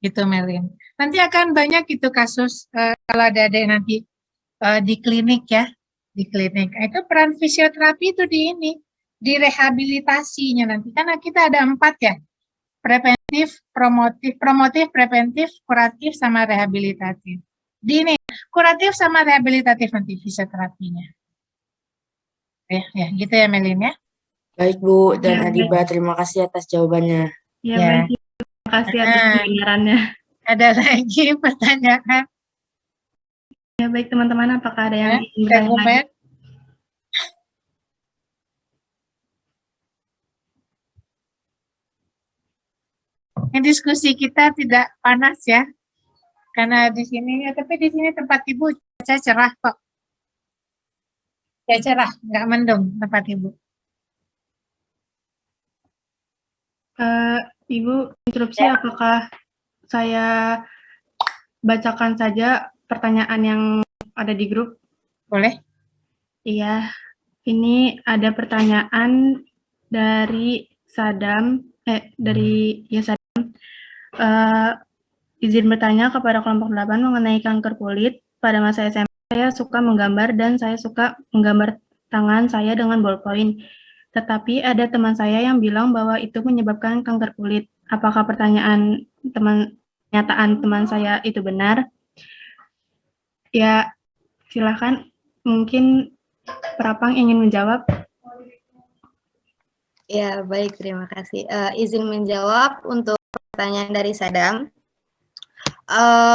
Gitu Melin. Nanti akan banyak itu kasus kalau ada nanti di klinik ya. Di klinik. Itu peran fisioterapi itu di rehabilitasinya nanti. Karena kita ada 4 ya. Preventif, promotif, preventif, kuratif, sama rehabilitatif. Di ini, kuratif sama rehabilitatif nanti fisioterapinya. Ya, gitu ya Melin ya. Baik Bu dan Adiba, terima kasih atas jawabannya. Ya, baik. kasih atas kebenarannya. Ada lagi pertanyaan? Ya, baik teman-teman, apakah ada yang ingin Kak bertanya lagi? Umer? Diskusi kita tidak panas ya, karena di sini, tapi di sini tempat Ibu cuaca cerah kok. Ya cerah, nggak mendung tempat Ibu. Ibu, interupsi, apakah saya bacakan saja pertanyaan yang ada di grup? Boleh. Iya, ini ada pertanyaan dari Sadam, Sadam. Izin bertanya kepada kelompok 8 mengenai kanker kulit. Pada masa SMP, saya suka menggambar dan saya suka menggambar tangan saya dengan ballpoint. Tetapi ada teman saya yang bilang bahwa itu menyebabkan kanker kulit. Apakah pernyataan teman saya itu benar? Ya, silakan. Mungkin Prapang ingin menjawab. Ya, baik, terima kasih. Izin menjawab untuk pertanyaan dari Sadam.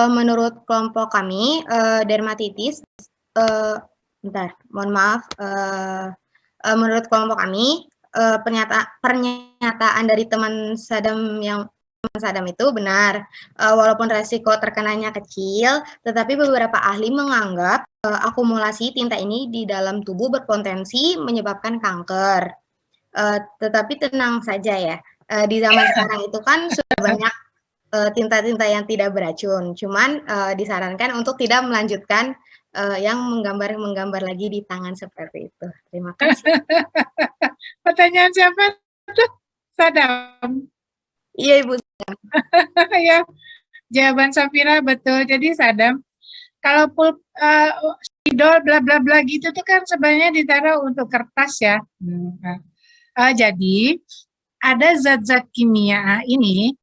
Menurut kelompok kami, dermatitis, mohon maaf, menurut kelompok kami, pernyataan dari teman Sadam itu benar, walaupun resiko terkenanya kecil, tetapi beberapa ahli menganggap akumulasi tinta ini di dalam tubuh berpotensi menyebabkan kanker. Tetapi tenang saja ya, di zaman sekarang itu kan sudah banyak tinta-tinta yang tidak beracun, cuman disarankan untuk tidak melanjutkan yang menggambar lagi di tangan seperti itu. Terima kasih. Pertanyaan siapa tuh? Sadam. Iya, Ibu. Ya, jawaban Safira betul. Jadi Sadam, kalau spidol bla bla bla gitu tuh kan sebenarnya ditaruh untuk kertas ya. Jadi ada zat-zat kimia ini.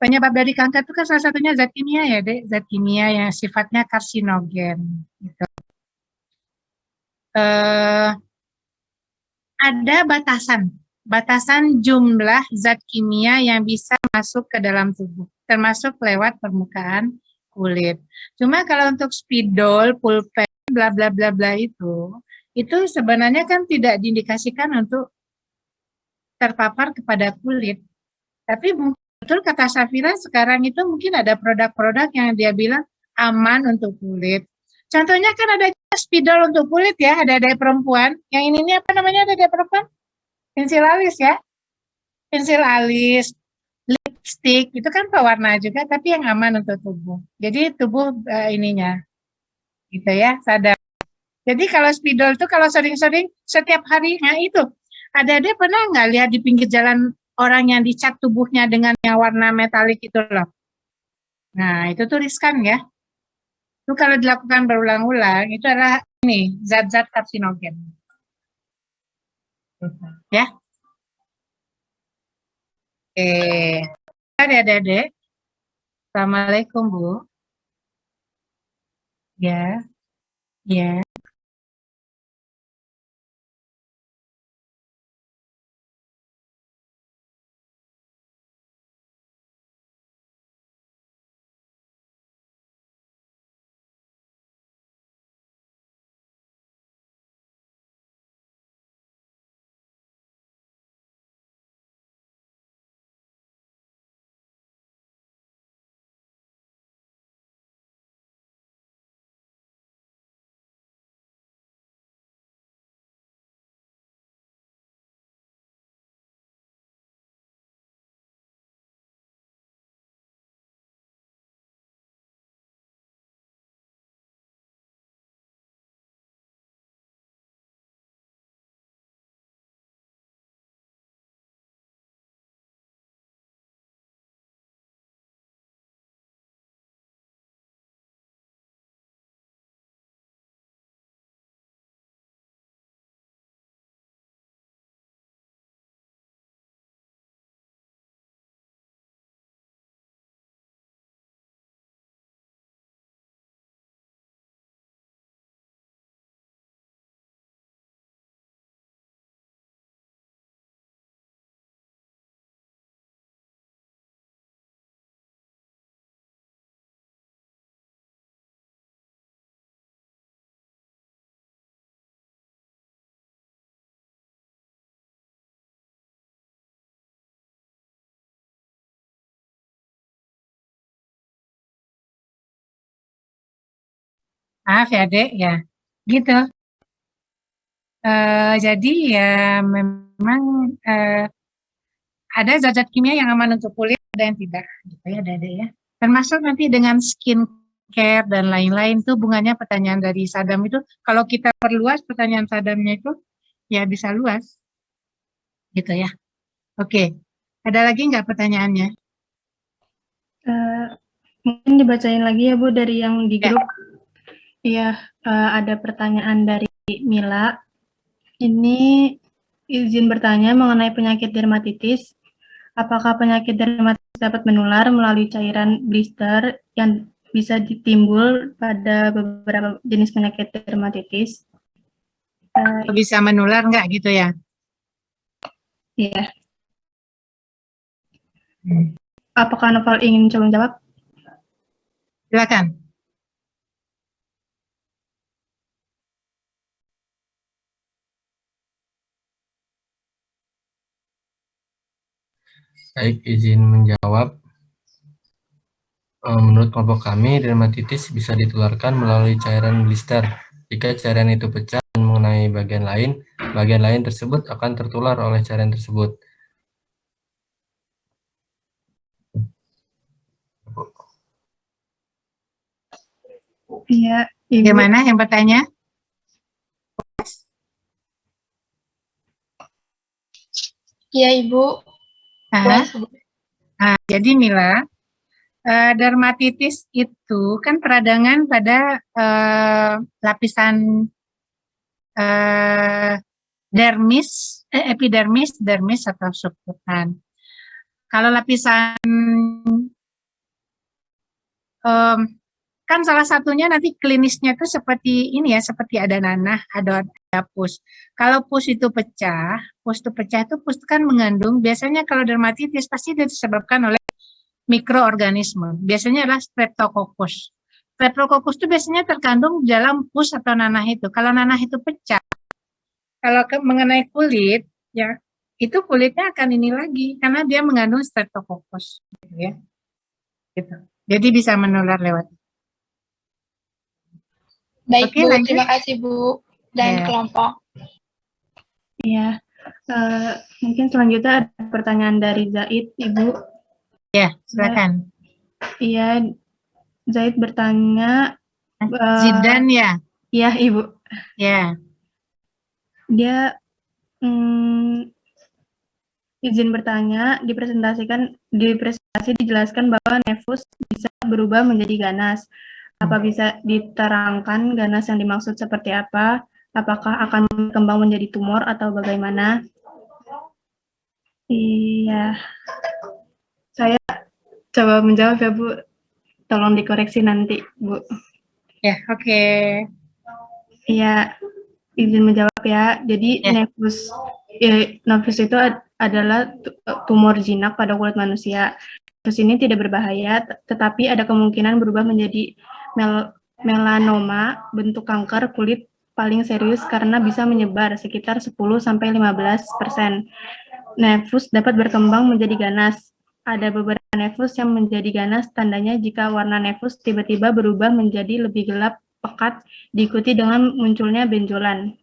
Penyebab dari kanker itu kan salah satunya zat kimia ya, Dek. Zat kimia yang sifatnya karsinogen. Gitu. Ada batasan jumlah zat kimia yang bisa masuk ke dalam tubuh, termasuk lewat permukaan kulit. Cuma kalau untuk spidol, pulpen, bla bla bla bla itu sebenarnya kan tidak diindikasikan untuk terpapar kepada kulit. Tapi betul kata Safira, sekarang itu mungkin ada produk-produk yang dia bilang aman untuk kulit. Contohnya kan ada spidol untuk kulit ya, ada perempuan. Yang ini apa namanya ada perempuan? Pensil alis ya. Pensil alis, lipstick, itu kan pewarna juga, tapi yang aman untuk tubuh. Jadi tubuh ininya, gitu ya, sadar. Jadi kalau spidol itu kalau sering-sering setiap hari, nah itu. Ada pernah nggak lihat di pinggir jalan orang yang dicat tubuhnya dengan yang warna metalik itu loh. Nah, itu tuh riskan ya. Itu kalau dilakukan berulang-ulang, itu adalah ini, zat-zat karsinogen. Ya. Adik-adik. Assalamualaikum, Bu. Ya. Ya. Maaf ya Dek ya, gitu. Jadi ya memang ada zat-zat kimia yang aman untuk kulit, ada yang tidak, gitu ya Dek ya. Termasuk nanti dengan skincare dan lain-lain itu hubungannya pertanyaan dari Sadam itu, kalau kita perluas pertanyaan Sadamnya itu, ya bisa luas, gitu ya. Oke, ada lagi nggak pertanyaannya? Mungkin dibacain lagi ya Bu dari yang di grup. Iya, ada pertanyaan dari Mila. Ini izin bertanya mengenai penyakit dermatitis. Apakah penyakit dermatitis dapat menular melalui cairan blister yang bisa ditimbul pada beberapa jenis penyakit dermatitis? Bisa menular nggak gitu ya? Iya. Apakah Novel ingin coba menjawab? Silakan. Baik, izin menjawab. Menurut kelompok kami, dermatitis bisa ditularkan melalui cairan blister. Jika cairan itu pecah dan mengenai bagian lain tersebut akan tertular oleh cairan tersebut. Iya, Ibu. Gimana yang bertanya? Iya, Ibu. Jadi Mila, dermatitis itu kan peradangan pada lapisan epidermis, dermis atau subkutan. Kalau lapisan kan salah satunya nanti klinisnya itu seperti ini ya, seperti ada nanah, ada pus. Kalau pus itu pecah itu pus kan mengandung, biasanya kalau dermatitis pasti disebabkan oleh mikroorganisme. Biasanya adalah Streptococcus. Streptococcus itu biasanya terkandung dalam pus atau nanah itu. Kalau nanah itu pecah, kalau mengenai kulit, ya itu kulitnya akan ini lagi karena dia mengandung Streptococcus, gitu ya. Gitu. Jadi bisa menular lewat. Baik, Oke, Bu. lanjut. Terima kasih, Bu. Dan kelompok. Iya. Mungkin selanjutnya ada pertanyaan dari Zaid, Ibu. Ya, silakan. Iya, Zaid bertanya. Zidan ya? Iya, Ibu. Ya. Dia izin bertanya, di presentasi dijelaskan bahwa nefus bisa berubah menjadi ganas. Apa bisa diterangkan ganas yang dimaksud seperti apa? Apakah akan berkembang menjadi tumor atau bagaimana? Iya. Saya coba menjawab ya, Bu. Tolong dikoreksi nanti, Bu. Ya, oke. Iya, izin menjawab ya. Jadi nefus itu adalah tumor jinak pada kulit manusia. Nefus ini tidak berbahaya, tetapi ada kemungkinan berubah menjadi melanoma, bentuk kanker kulit paling serius karena bisa menyebar sekitar 10-15%. Nefus dapat berkembang menjadi ganas. Ada beberapa nefus yang menjadi ganas, tandanya jika warna nefus tiba-tiba berubah menjadi lebih gelap pekat, diikuti dengan munculnya benjolan.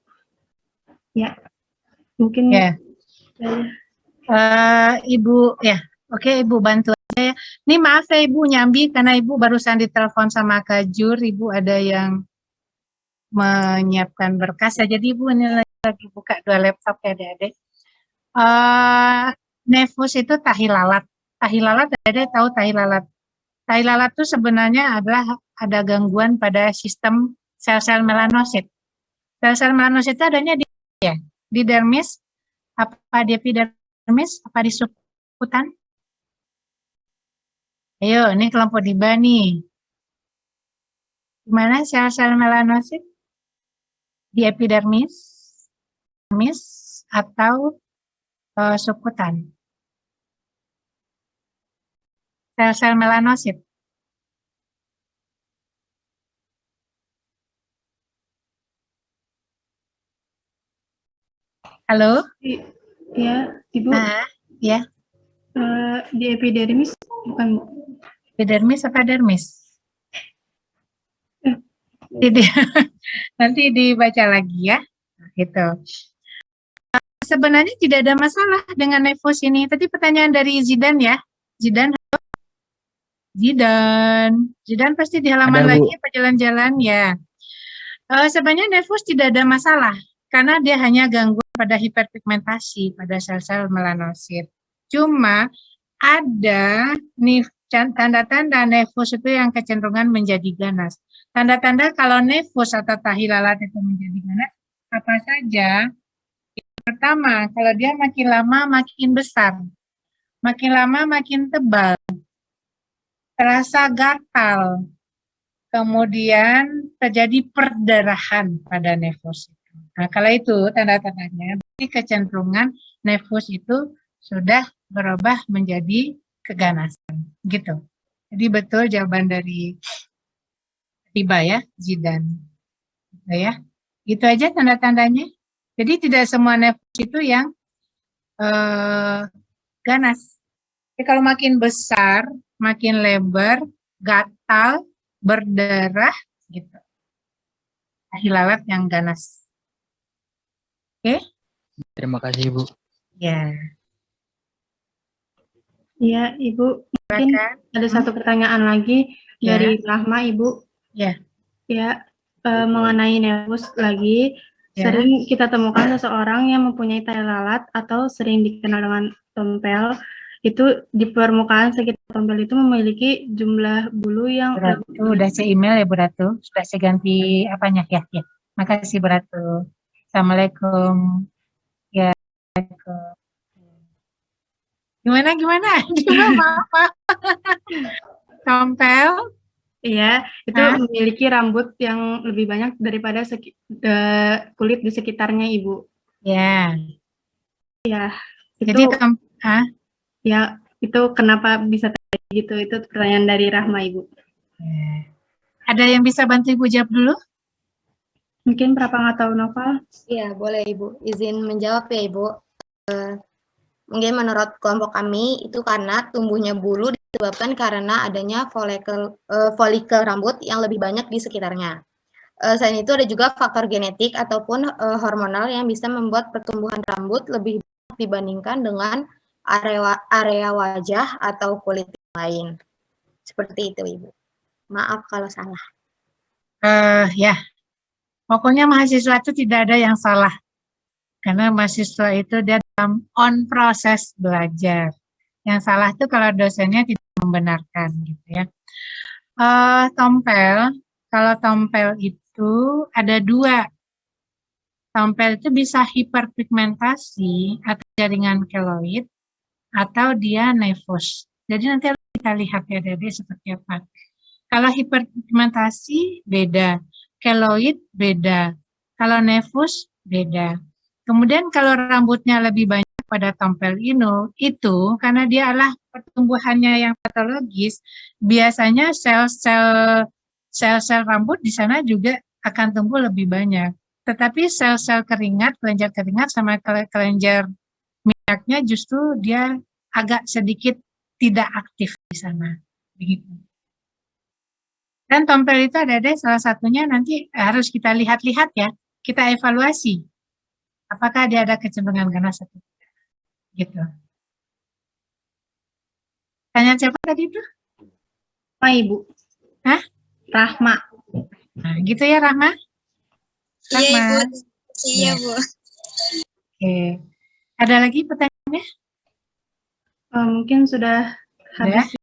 Ya, mungkin. Ya. Ibu, ya, oke Ibu bantu saya. Ini maaf ya Ibu nyambi karena Ibu barusan ditelepon sama Kak Jur, Ibu ada yang menyiapkan berkas ya. Jadi Ibu ini lagi buka 2 laptop ya Adik-adik. Nefus itu tahi lalat. Tahi lalat, Adik tahu tahi lalat. Tahi lalat itu sebenarnya adalah ada gangguan pada sistem sel-sel melanosit. Sel-sel melanosit itu adanya di dermis, apa di epidermis, apa di subkutan? Ayo, ini kelompok DIBA nih. Gimana sel-sel melanosit? Di epidermis, atau subkutan? Sel-sel melanosit. Halo? Ya, Ibu. Ya. Di epidermis bukan? Epidermis apa dermis? Jadi, nanti dibaca lagi ya. Gitu. Sebenarnya tidak ada masalah dengan nefus ini. Tadi pertanyaan dari Zidan ya. Zidan, Zidan pasti di halaman Ada, Bu. lagi apa jalan-jalan ya. Sebenarnya nefus tidak ada masalah karena dia hanya gangguan pada hiperpigmentasi pada sel-sel melanosit. Cuma ada nih tanda-tanda nefus itu yang kecenderungan menjadi ganas. Tanda-tanda kalau nefus atau tahi lalat itu menjadi ganas apa saja? Pertama, kalau dia makin lama makin besar, makin lama makin tebal, terasa gatal, kemudian terjadi perdarahan pada nefus itu. Nah, kalau itu tanda-tandanya, berarti kecenderungan nefus itu sudah berubah menjadi keganasan, gitu. Jadi betul jawaban dari Tiba ya, Zidan. Gitu ya. Gitu aja tanda-tandanya. Jadi tidak semua nefus itu yang ganas. Jadi kalau makin besar, makin lebar, gatal, berdarah, gitu. Tahi lalat yang ganas. Oke? Terima kasih, Ibu. Ya. Iya, Ibu. Mungkin ada satu pertanyaan lagi dari Rahma, Ibu. Ya. Ya, mengenai nefus lagi. Ya. Sering kita temukan seseorang yang mempunyai tahi lalat atau sering dikenal dengan tompel. Itu di permukaan sekitar tompel itu memiliki jumlah bulu yang Bu Ratu, udah saya email ya Bu Ratu. Sudah saya ganti apanya ya. Ya. Makasih Bu Ratu. Assalamualaikum. Ya. Gimana? Maaf. Tompel? Iya, itu memiliki rambut yang lebih banyak daripada kulit di sekitarnya, Ibu. Ya. Ya, Jadi ya, itu kenapa bisa terjadi gitu? Itu pertanyaan dari Rahma, Ibu. Ya. Ada yang bisa bantu Ibu jawab dulu? Mungkin Prapang atau Noval? Iya, boleh Ibu. Izin menjawab ya Ibu. Mungkin menurut kelompok kami itu karena tumbuhnya bulu disebabkan karena adanya folikel rambut yang lebih banyak di sekitarnya. Selain itu ada juga faktor genetik ataupun hormonal yang bisa membuat pertumbuhan rambut lebih banyak dibandingkan dengan area wajah atau kulit lain. Seperti itu Ibu. Maaf kalau salah. Ya, pokoknya mahasiswa itu tidak ada yang salah. Karena mahasiswa itu dia dalam on proses belajar. Yang salah itu kalau dosennya tidak membenarkan gitu ya. Kalau tompel itu ada dua. Tompel itu bisa hiperpigmentasi atau jaringan keloid atau dia nefus. Jadi nanti kita lihat ya Dede seperti apa. Kalau hiperpigmentasi beda, keloid beda, kalau nefus beda. Kemudian kalau rambutnya lebih banyak pada tompel itu karena dia adalah pertumbuhannya yang patologis, biasanya sel-sel rambut di sana juga akan tumbuh lebih banyak. Tetapi sel-sel keringat, kelenjar keringat sama kelenjar minyaknya justru dia agak sedikit tidak aktif di sana. Begitu. Dan tompel itu ada salah satunya nanti harus kita lihat-lihat ya, kita evaluasi. Apakah dia ada kecenderungan ganas atau tidak. Gitu. Tanya siapa tadi itu? Ibu. Hah? Rahma. Nah, gitu ya Rahma? Iya Ibu. Iya Bu. Oke. Ada lagi pertanyaannya? Mungkin sudah habis.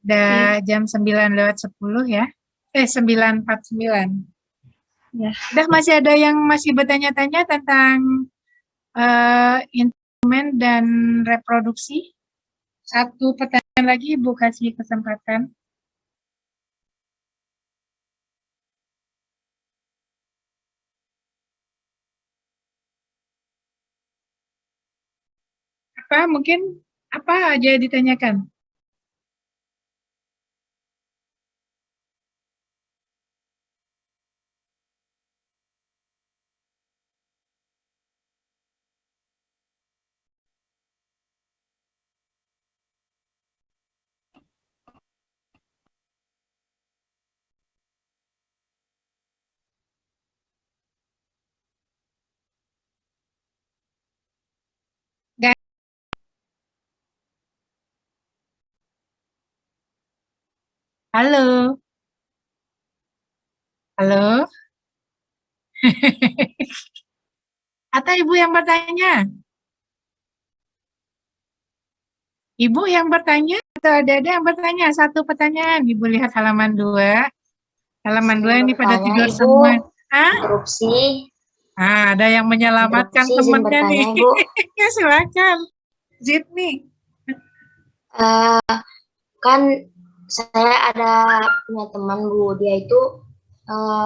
Udah jam 9:10 ya. 9:49. Ya. Udah masih ada yang masih bertanya-tanya tentang instrumen dan reproduksi? Satu pertanyaan lagi Ibu kasih kesempatan. Mungkin apa aja ditanyakan? Halo? Halo? Atau Ibu yang bertanya? Ibu yang bertanya atau ada yang bertanya? Satu pertanyaan. Ibu lihat halaman 2. Halaman 2 ini pada tidur Ibu, semua. Ah? interupsi. Ada yang menyelamatkan Interupsi, izin temannya nih. bertanya, Ibu. Ya, silakan. Zidni. Kan saya ada punya teman, Bu. Dia itu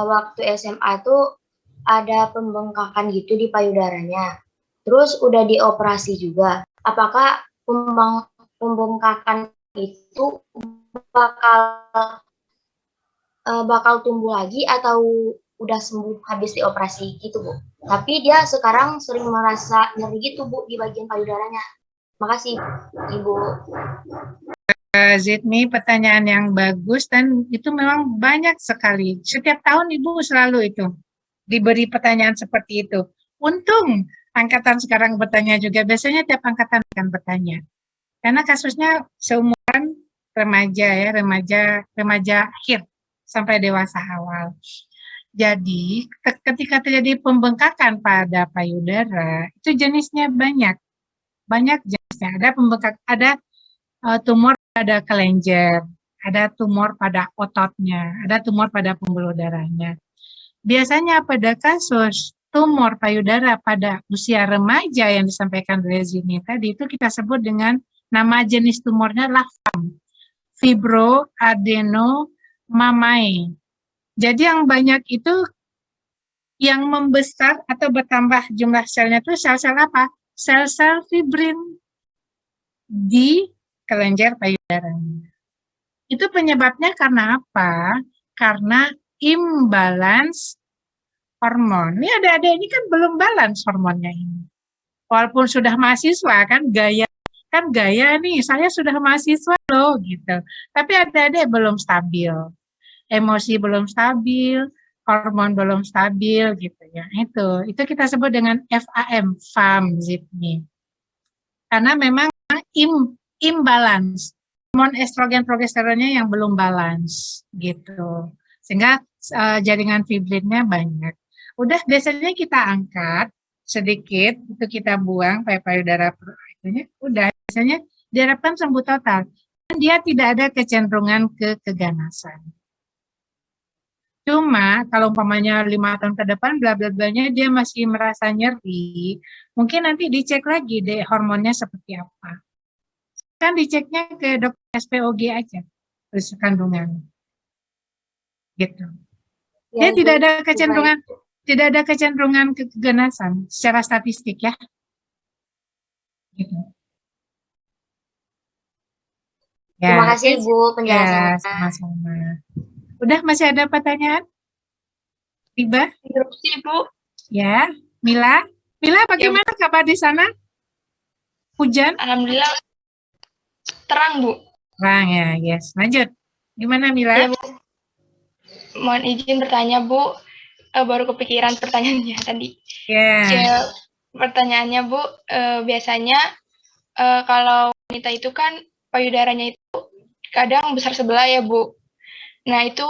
waktu SMA tuh ada pembengkakan gitu di payudaranya. Terus udah dioperasi juga. Apakah pembengkakan itu bakal tumbuh lagi atau udah sembuh habis dioperasi gitu, Bu? Tapi dia sekarang sering merasa nyeri gitu, Bu, di bagian payudaranya. Makasih, Ibu. Zidni, pertanyaan yang bagus dan itu memang banyak sekali. Setiap tahun Ibu selalu itu diberi pertanyaan seperti itu. Untung angkatan sekarang bertanya juga. Biasanya tiap angkatan akan bertanya. Karena kasusnya seumuran remaja ya, remaja akhir sampai dewasa awal. Jadi ketika terjadi pembengkakan pada payudara, itu jenisnya banyak. Banyak jenisnya. Ada pembengkak, ada tumor pada kelenjar, ada tumor pada ototnya, ada tumor pada pembuluh darahnya. Biasanya pada kasus tumor payudara pada usia remaja yang disampaikan oleh Zidni tadi, itu kita sebut dengan nama jenis tumornya adalah FAM, fibroadenomamae. Jadi yang banyak itu yang membesar atau bertambah jumlah selnya itu sel-sel apa? Sel-sel fibrin di kelenjar payudaranya. Itu penyebabnya karena apa? Karena imbalance hormon. Ini adik-adik ini kan belum balance hormonnya ini. Walaupun sudah mahasiswa kan gaya nih, saya sudah mahasiswa loh gitu. Tapi adik-adik belum stabil. Emosi belum stabil, hormon belum stabil gitu ya. Itu kita sebut dengan FAM, Zidni. Karena memang imbalance. Hormon estrogen progesteronnya yang belum balance gitu. Sehingga jaringan fibrinnya banyak. Udah biasanya kita angkat sedikit, itu kita buang payudara itunya, udah biasanya diharapkan sembuh total. Dan dia tidak ada kecenderungan ke keganasan. Cuma kalau umpamanya 5 tahun ke depan bla bla blanya dia masih merasa nyeri, mungkin nanti dicek lagi deh hormonnya seperti apa. Kan diceknya ke dokter SPOG aja, terus kandungan. Gitu. Dia tidak ada kecenderungan ke keganasan secara statistik ya. Gitu. Ya, Terima kasih Ibu penjelasannya. Ya, sama-sama. Udah masih ada pertanyaan? Tiba? Interupsi, Bu. Ya, Mila. Mila, bagaimana kabar di sana? Hujan? Alhamdulillah terang, Bu. Terang ya, yes. Lanjut. Gimana Mila? Ya, Bu. Mohon izin bertanya, Bu. Baru kepikiran pertanyaannya tadi. Ya, pertanyaannya, Bu, biasanya kalau wanita itu kan payudaranya itu kadang besar sebelah ya, Bu. Nah, itu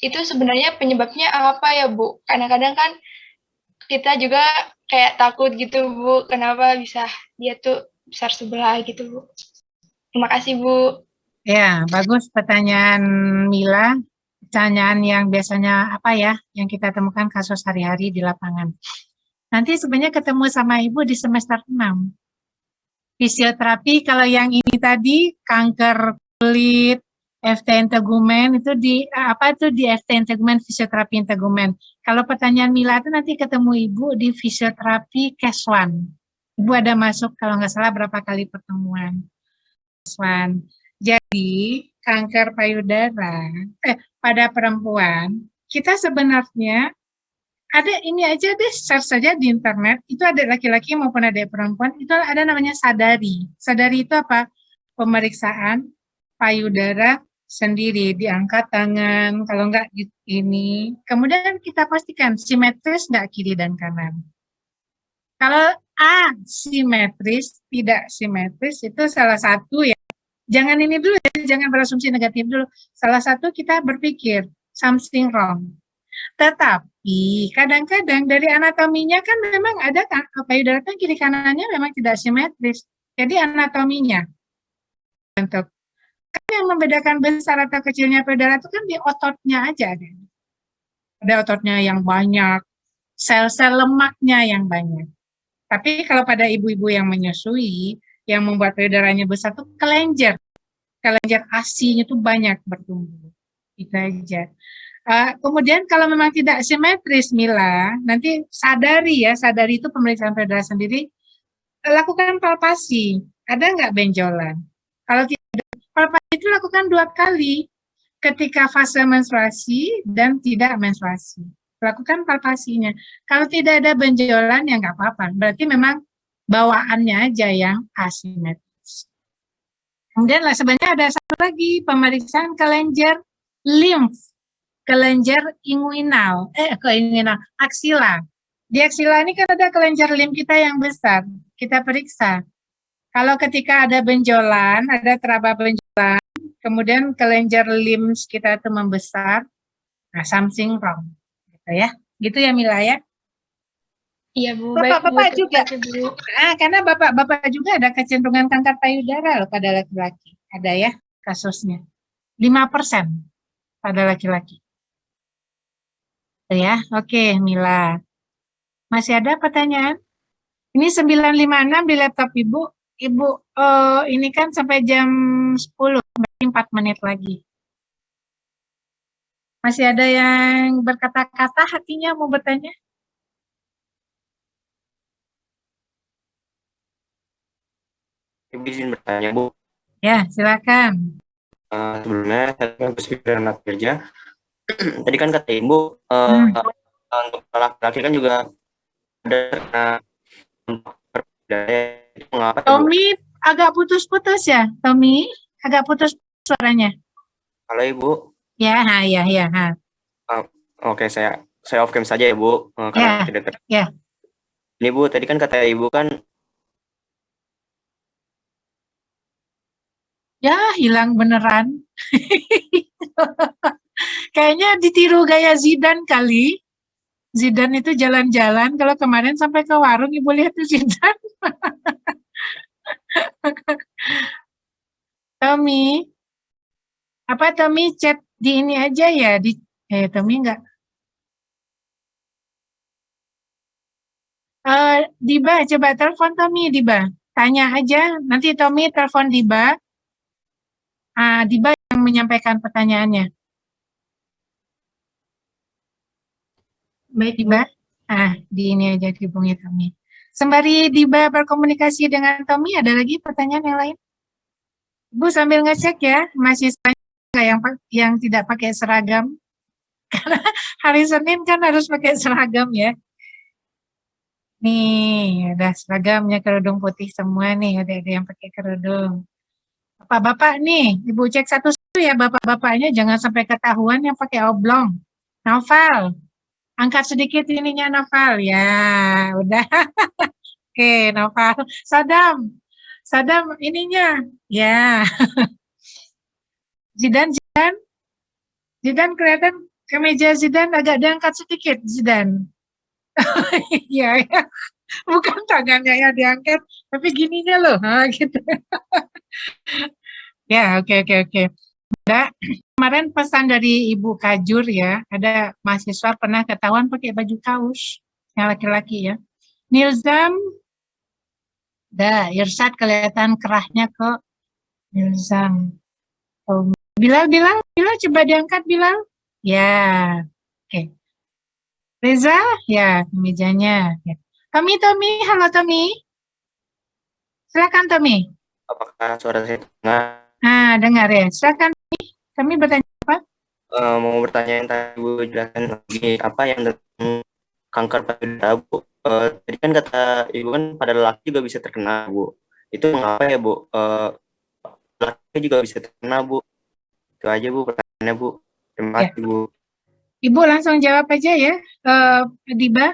sebenarnya penyebabnya apa ya, Bu? Kadang-kadang kan kita juga kayak takut gitu, Bu. Kenapa bisa dia tuh besar sebelah gitu, Bu? Terima kasih, Bu. Ya, bagus pertanyaan Mila. Pertanyaan yang biasanya apa ya, yang kita temukan kasus hari-hari di lapangan. Nanti sebenarnya ketemu sama Ibu di semester 6. Fisioterapi kalau yang ini tadi, kanker kulit, FT integumen itu di FT integumen, fisioterapi integumen. Kalau pertanyaan Mila itu nanti ketemu Ibu di fisioterapi case 1. Ibu ada masuk kalau nggak salah berapa kali pertemuan. Case 1. Jadi kanker payudara pada perempuan kita sebenarnya ada ini aja deh, search saja di internet, itu ada laki-laki maupun ada perempuan, itu ada namanya sadari. Sadari itu apa? Pemeriksaan payudara sendiri, diangkat tangan, kalau enggak ini. Kemudian kita pastikan simetris enggak kiri dan kanan. Kalau asimetris, tidak simetris, itu salah satu ya Jangan ini dulu ya, jangan berasumsi negatif dulu. Salah satu kita berpikir something wrong. Tetapi kadang-kadang dari anatominya kan memang ada kan payudara kan kiri kanannya memang tidak simetris. Jadi anatominya untuk kan yang membedakan besar atau kecilnya payudara itu kan di ototnya aja ada. Ada ototnya yang banyak, sel-sel lemaknya yang banyak. Tapi kalau pada ibu-ibu yang menyusui, yang membuat payudaranya besar itu kelenjar. Kelenjar ASI-nya itu banyak bertumbuh. Itu aja. Kemudian kalau memang tidak simetris, Mila, nanti sadari itu pemeriksaan payudara sendiri, lakukan palpasi. Ada nggak benjolan? Kalau tidak, palpasi itu lakukan 2 kali, ketika fase menstruasi dan tidak menstruasi. Lakukan palpasinya. Kalau tidak ada benjolan ya nggak apa-apa. Berarti memang bawaannya aja yang asimetris. Kemudian sebenarnya ada satu lagi pemeriksaan kelenjar limf, kelenjar inguinal, aksila. Di aksila ini kan ada kelenjar limf kita yang besar. Kita periksa. Kalau ketika ada benjolan, ada teraba benjolan, kemudian kelenjar limf kita itu membesar, nah something wrong. Gitu ya Mila ya. Iya Bu, Bapak-bapak juga. Bu. Karena bapak-bapak juga ada kecenderungan kanker payudara loh pada laki-laki. Ada ya kasusnya. 5% pada laki-laki. Ya, oke Mila. Masih ada pertanyaan? Ini 9.56 di laptop Ibu. Ibu ini kan sampai jam 10, 4 menit lagi. Masih ada yang berkata-kata hatinya mau bertanya? Ibu izin bertanya, Bu. Ya, silakan. Sebelumnya saya berpikir anak kerja. Tadi kan kata Ibu, untuk laki-laki kan juga ada mengapa? Tommy agak putus-putus ya, Tommy? Agak putus suaranya. Halo Ibu. Ya. Oke, saya off cam saja ya Bu. Karena tidak ya. Ini Bu, tadi kan kata Ibu kan ya hilang beneran. Kayaknya ditiru gaya Zidane kali. Zidane itu jalan-jalan, kalau kemarin sampai ke warung Ibu lihat tuh Zidane. Tommy, apa Tommy chat di ini aja ya? Tommy enggak. Diba, coba telepon Tommy, Diba. Tanya aja, nanti Tommy telepon Diba. Diba yang menyampaikan pertanyaannya. Baik, Diba. Di ini aja dihubungi Tommy. Sembari Diba berkomunikasi dengan Tommy, ada lagi pertanyaan yang lain? Bu sambil ngecek ya, mahasiswa yang tidak pakai seragam. Karena hari Senin kan harus pakai seragam ya. Nih, udah seragamnya kerudung putih semua nih, ada yang pakai kerudung. Bapak-bapak nih, Ibu cek satu-satu ya bapak-bapaknya, jangan sampai ketahuan yang pakai oblong. Novel, angkat sedikit ininya Novel, ya udah. Oke, Novel. Sadam ininya, ya. Zidane kelihatan kemeja Zidane agak diangkat sedikit, Zidane. Iya, ya. Bukan tangannya yang diangkat, tapi gininya loh, gitu. Ya, oke. Ada kemarin pesan dari Ibu Kajur ya, ada mahasiswa pernah ketahuan pakai baju kaos yang laki-laki ya. Nilzam, Irsad kelihatan kerahnya ke Nilzam. Bilal coba diangkat Bilal. Ya, oke. Reza, ya mejanya. Ya. Tommy, halo Tommy. Silakan Tommy. Apakah suara saya dengar? Dengar ya. Silakan Tommy bertanya apa? Mau bertanya yang tadi Bu jelaskan lagi apa yang kanker payudara Bu. Tadi kan kata Ibu kan pada lelaki juga bisa terkena Bu. Itu mengapa ya Bu? Lelaki juga bisa terkena Bu. Itu aja Bu pertanyaannya Bu. Terima kasih Bu. Ibu langsung jawab aja ya, Diba.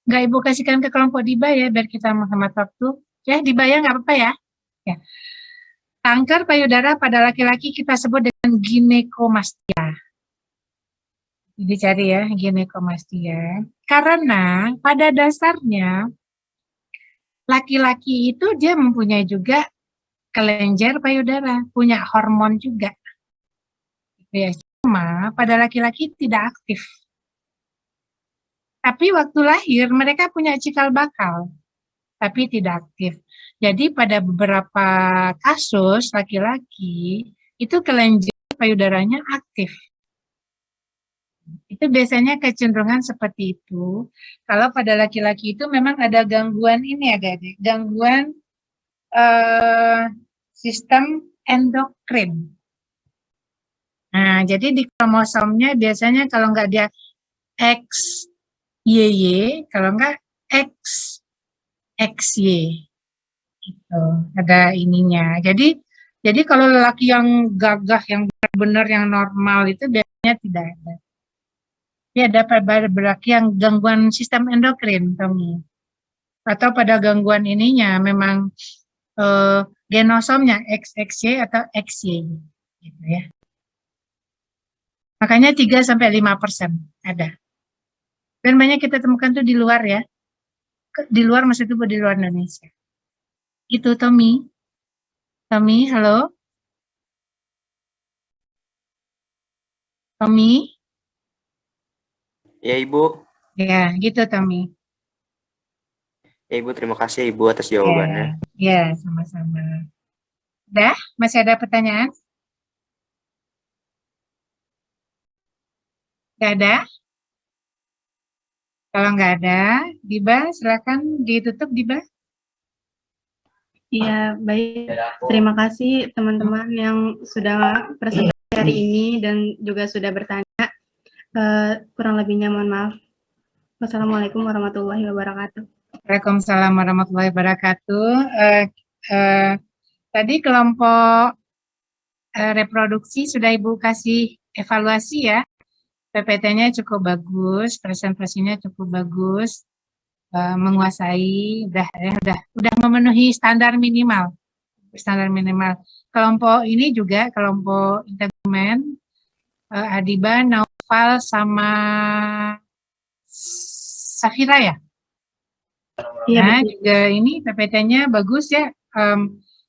Nggak Ibu kasihkan ke kelompok Diba ya, biar kita menghemat waktu. Ya, Diba ya, nggak apa-apa ya. Kanker payudara pada laki-laki kita sebut dengan ginekomastia. Dicari ya, ginekomastia. Karena pada dasarnya laki-laki itu dia mempunyai juga kelenjar payudara, punya hormon juga. Ya, cuma pada laki-laki tidak aktif. Tapi waktu lahir mereka punya cikal bakal, tapi tidak aktif. Jadi pada beberapa kasus laki-laki itu kelenjar payudaranya aktif. Itu biasanya kecenderungan seperti itu. Kalau pada laki-laki itu memang ada gangguan ini adik-adik, gangguan sistem endokrin. Nah, jadi di kromosomnya biasanya kalau nggak dia XYY, kalau nggak XY. Gitu. Ada ininya. Jadi kalau lelaki yang gagah, yang benar-benar yang normal itu biasanya tidak ada. Dia ada pada lelaki yang gangguan sistem endokrin, Tommy. Atau pada gangguan ininya memang genosomnya XXY atau XY. Gitu ya. Makanya 3-5% ada. Dan banyak kita temukan tuh di luar ya. Di luar maksudnya di luar Indonesia. Itu Tommy. Tommy, halo. Tommy. Ya, Ibu. Ya, gitu Tommy. Ya, Ibu, terima kasih Ibu atas jawabannya. Ya, sama-sama. Udah? Masih ada pertanyaan? Nggak ada? Kalau nggak ada, Diba, silakan ditutup, Diba. Iya, baik. Terima kasih teman-teman yang sudah presentasi hari ini dan juga sudah bertanya. Kurang lebihnya mohon maaf. Wassalamualaikum warahmatullahi wabarakatuh. Waalaikumsalam warahmatullahi wabarakatuh. Tadi kelompok reproduksi sudah Ibu kasih evaluasi ya. PPT-nya cukup bagus, presentasinya cukup bagus, menguasai, udah memenuhi standar minimal. Kelompok ini juga kelompok integumen, Adiba, Naufal sama Safira ya. Iya, Nah, juga ini PPT-nya bagus ya.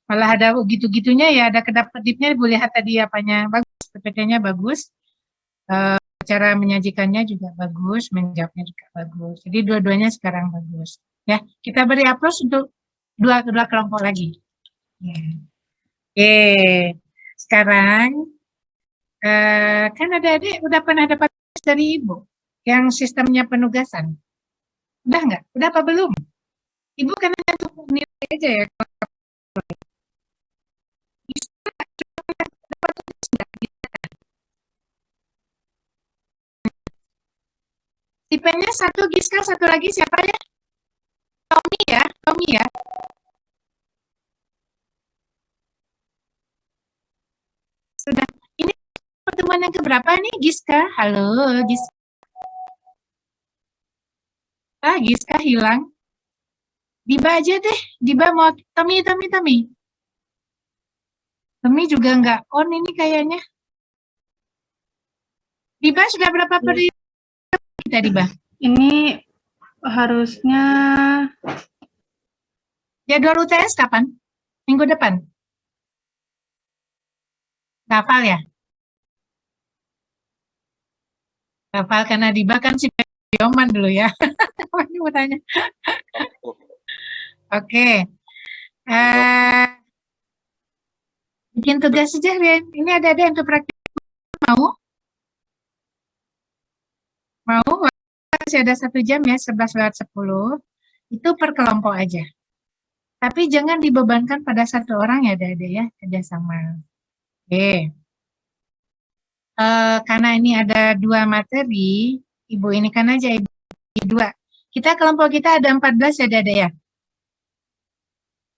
Malah ada gitu-gitunya ya, ada kedap-kedipnya, Ibu lihat tadi apanya bagus, PPT-nya bagus. Cara menyajikannya juga bagus, menjawabnya juga bagus. Jadi dua-duanya sekarang bagus. Ya, kita beri aplaus untuk dua kelompok lagi. Ya. Oke, sekarang kan adik-adik udah pernah dapat dari Ibu yang sistemnya penugasan. Udah nggak? Udah apa belum? Ibu kan hanya untuk nilai aja ya. Tipenya satu Giska, satu lagi siapa ya? Tommy ya. Sudah. Ini pertemuan yang keberapa nih Giska? Halo Giska. Giska hilang. Diba aja deh. Diba mau Tommy. Tommy juga nggak on ini kayaknya. Diba sudah berapa periode kita Diba? Ini harusnya jadwal UTS kapan? Minggu depan? Hafal ya? Hafal karena Diba kan si Yoman dulu ya. Ini mau tanya. Oke. Bikin tugas saja, Ren. Ini ada yang untuk praktik. Mau? Masih ada 1 jam ya, 11:10. Itu per kelompok aja. Tapi jangan dibebankan pada satu orang ya, adik-adik ya, kerjasama. Oke. Karena ini ada 2 materi, Ibu ini kan aja Ibu 2. Kelompok kita ada 14 ya, adik-adik ya.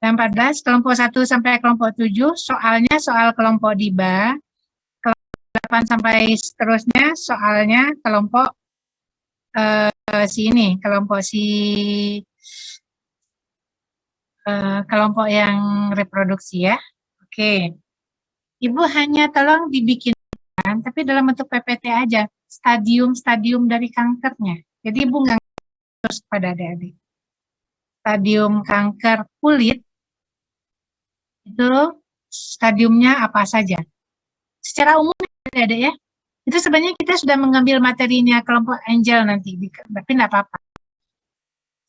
14, kelompok 1 sampai kelompok 7, soalnya soal kelompok Diba. Kelompok 8 sampai seterusnya, soalnya kelompok kelompok yang reproduksi ya. Oke. Ibu hanya tolong dibikinkan, tapi dalam bentuk PPT aja, stadium-stadium dari kankernya. Jadi Ibu nggak terus pada adik-adik. Stadium kanker kulit, itu stadiumnya apa saja. Secara umum adik-adik ya, itu sebenarnya kita sudah mengambil materinya kelompok Angel nanti, tapi tidak apa-apa.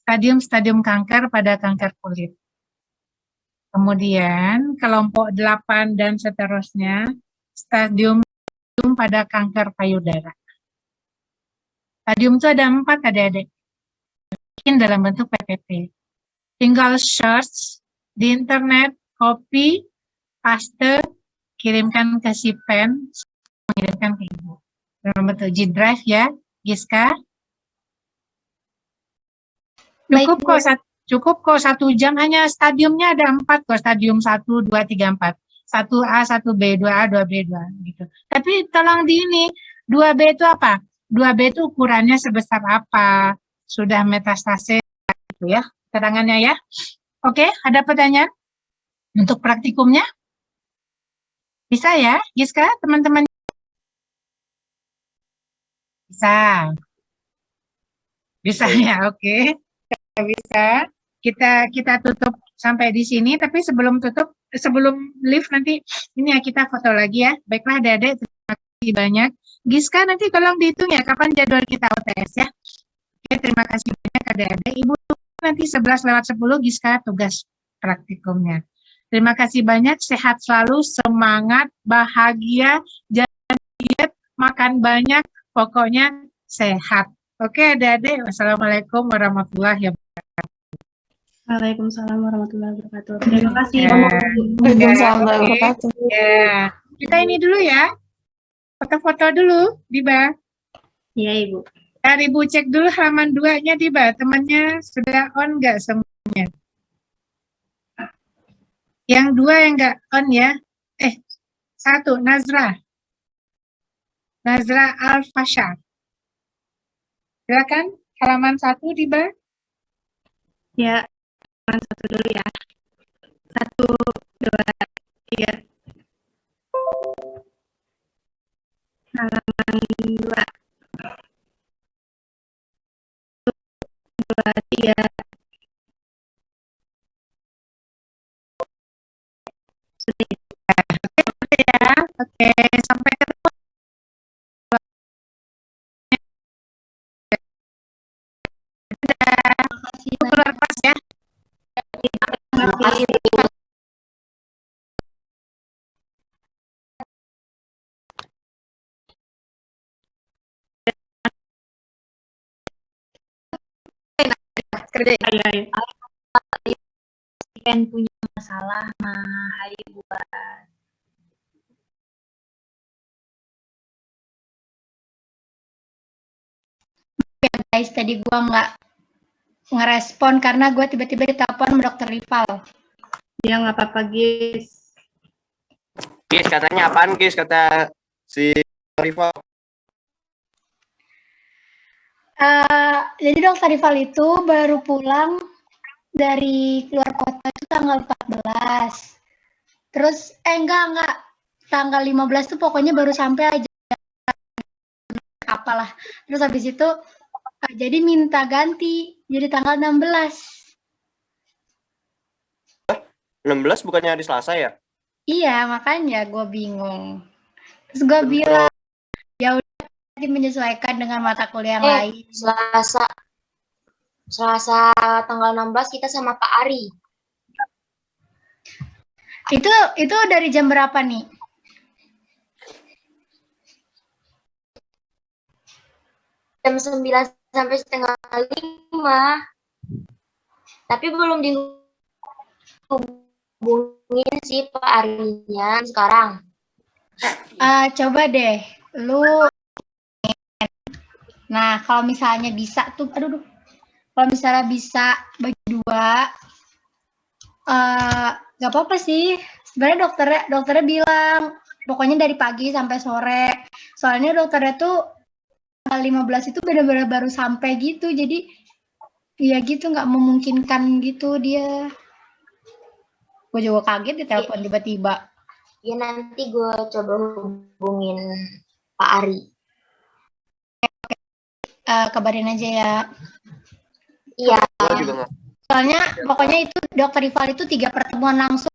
Stadium-stadium kanker pada kanker kulit. Kemudian kelompok 8 dan seterusnya, stadium pada kanker payudara. Stadium itu ada 4 adik-adik. Bikin dalam bentuk PPT. Tinggal search di internet, copy, paste, kirimkan ke si pen, mengirimkan ke Ibu. Dalam bentuk G Drive ya, Giska. Cukup kok 1 jam, hanya stadiumnya ada 4 kok, stadium 1, 2, 3, 4. 1A, 1B, 2A, 2B, 2 gitu. Tapi tolong di ini, 2B itu apa? 2B itu ukurannya sebesar apa? Sudah metastase gitu ya, keterangannya ya. Oke, ada pertanyaan untuk praktikumnya? Bisa ya, Giska, teman-teman? Bisa. Bisa ya, oke. Bisa. Kita tutup sampai di sini, tapi sebelum tutup, sebelum live nanti ini ya kita foto lagi ya. Baiklah adik-adik, terima kasih banyak. Giska nanti tolong dihitung ya kapan jadwal kita UTS ya. Oke, terima kasih banyak adik-adik. Ibu nanti 11:10 Giska tugas praktikumnya. Terima kasih banyak, sehat selalu, semangat, bahagia, jangan diet, makan banyak, pokoknya sehat. Oke adik-adik, wassalamualaikum warahmatullahi wabarakatuh. Waalaikumsalam warahmatullahi wabarakatuh. Terima kasih. Waalaikumsalam warahmatullahi wabarakatuh. Ya, kita ini dulu ya. Foto-foto dulu, Diba. Iya, Ibu. Ibu cek dulu halaman 2-nya, Diba. Temannya sudah on nggak semuanya? Yang 2 yang nggak on ya. 1, Nazra. Nazra Al-Fashar. Silakan, halaman 1, Diba. Ya. 1 dulu ya. 1, 2, 3. Halaman 2. 2, 3. Sudah ya. Oke, sampai ketemu. Keluar kelas ya. Terima kasih. Kan punya masalah mah, hai buat. Ya guys, tadi gua nggak ngerespon karena gue tiba-tiba ditelepon dokter Rival. Ya nggak apa-apa, Gis. Gis, katanya apaan, Gis? Kata si Rival. Jadi dokter Rival itu baru pulang dari keluar kota itu tanggal 14. Terus, enggak. Tanggal 15 tuh pokoknya baru sampai aja. Apalah. Terus habis itu, jadi minta ganti. Jadi tanggal 16. 16 bukannya hari Selasa ya? Iya, makanya gue bingung. Terus gue bilang, ya udah nanti menyesuaikan dengan mata kuliah yang lain. Selasa tanggal 16 kita sama Pak Ari. Itu dari jam berapa nih? Jam 9 sampai setengah 5. Tapi belum dihubungin sih Pak Arinya sekarang. Coba deh, lu. Nah, kalau misalnya bisa tuh, kalau misalnya bisa bagi 2, nggak apa-apa sih. Sebenarnya dokternya bilang, pokoknya dari pagi sampai sore. Soalnya dokternya tuh tanggal 15 itu benar-benar baru sampai gitu, jadi ya gitu nggak memungkinkan gitu dia. Gue juga kaget ditelepon tiba-tiba. Ya nanti gue coba hubungin Pak Ari. Kabarin aja ya. Iya. Soalnya pokoknya itu Dokter Rival itu 3 pertemuan langsung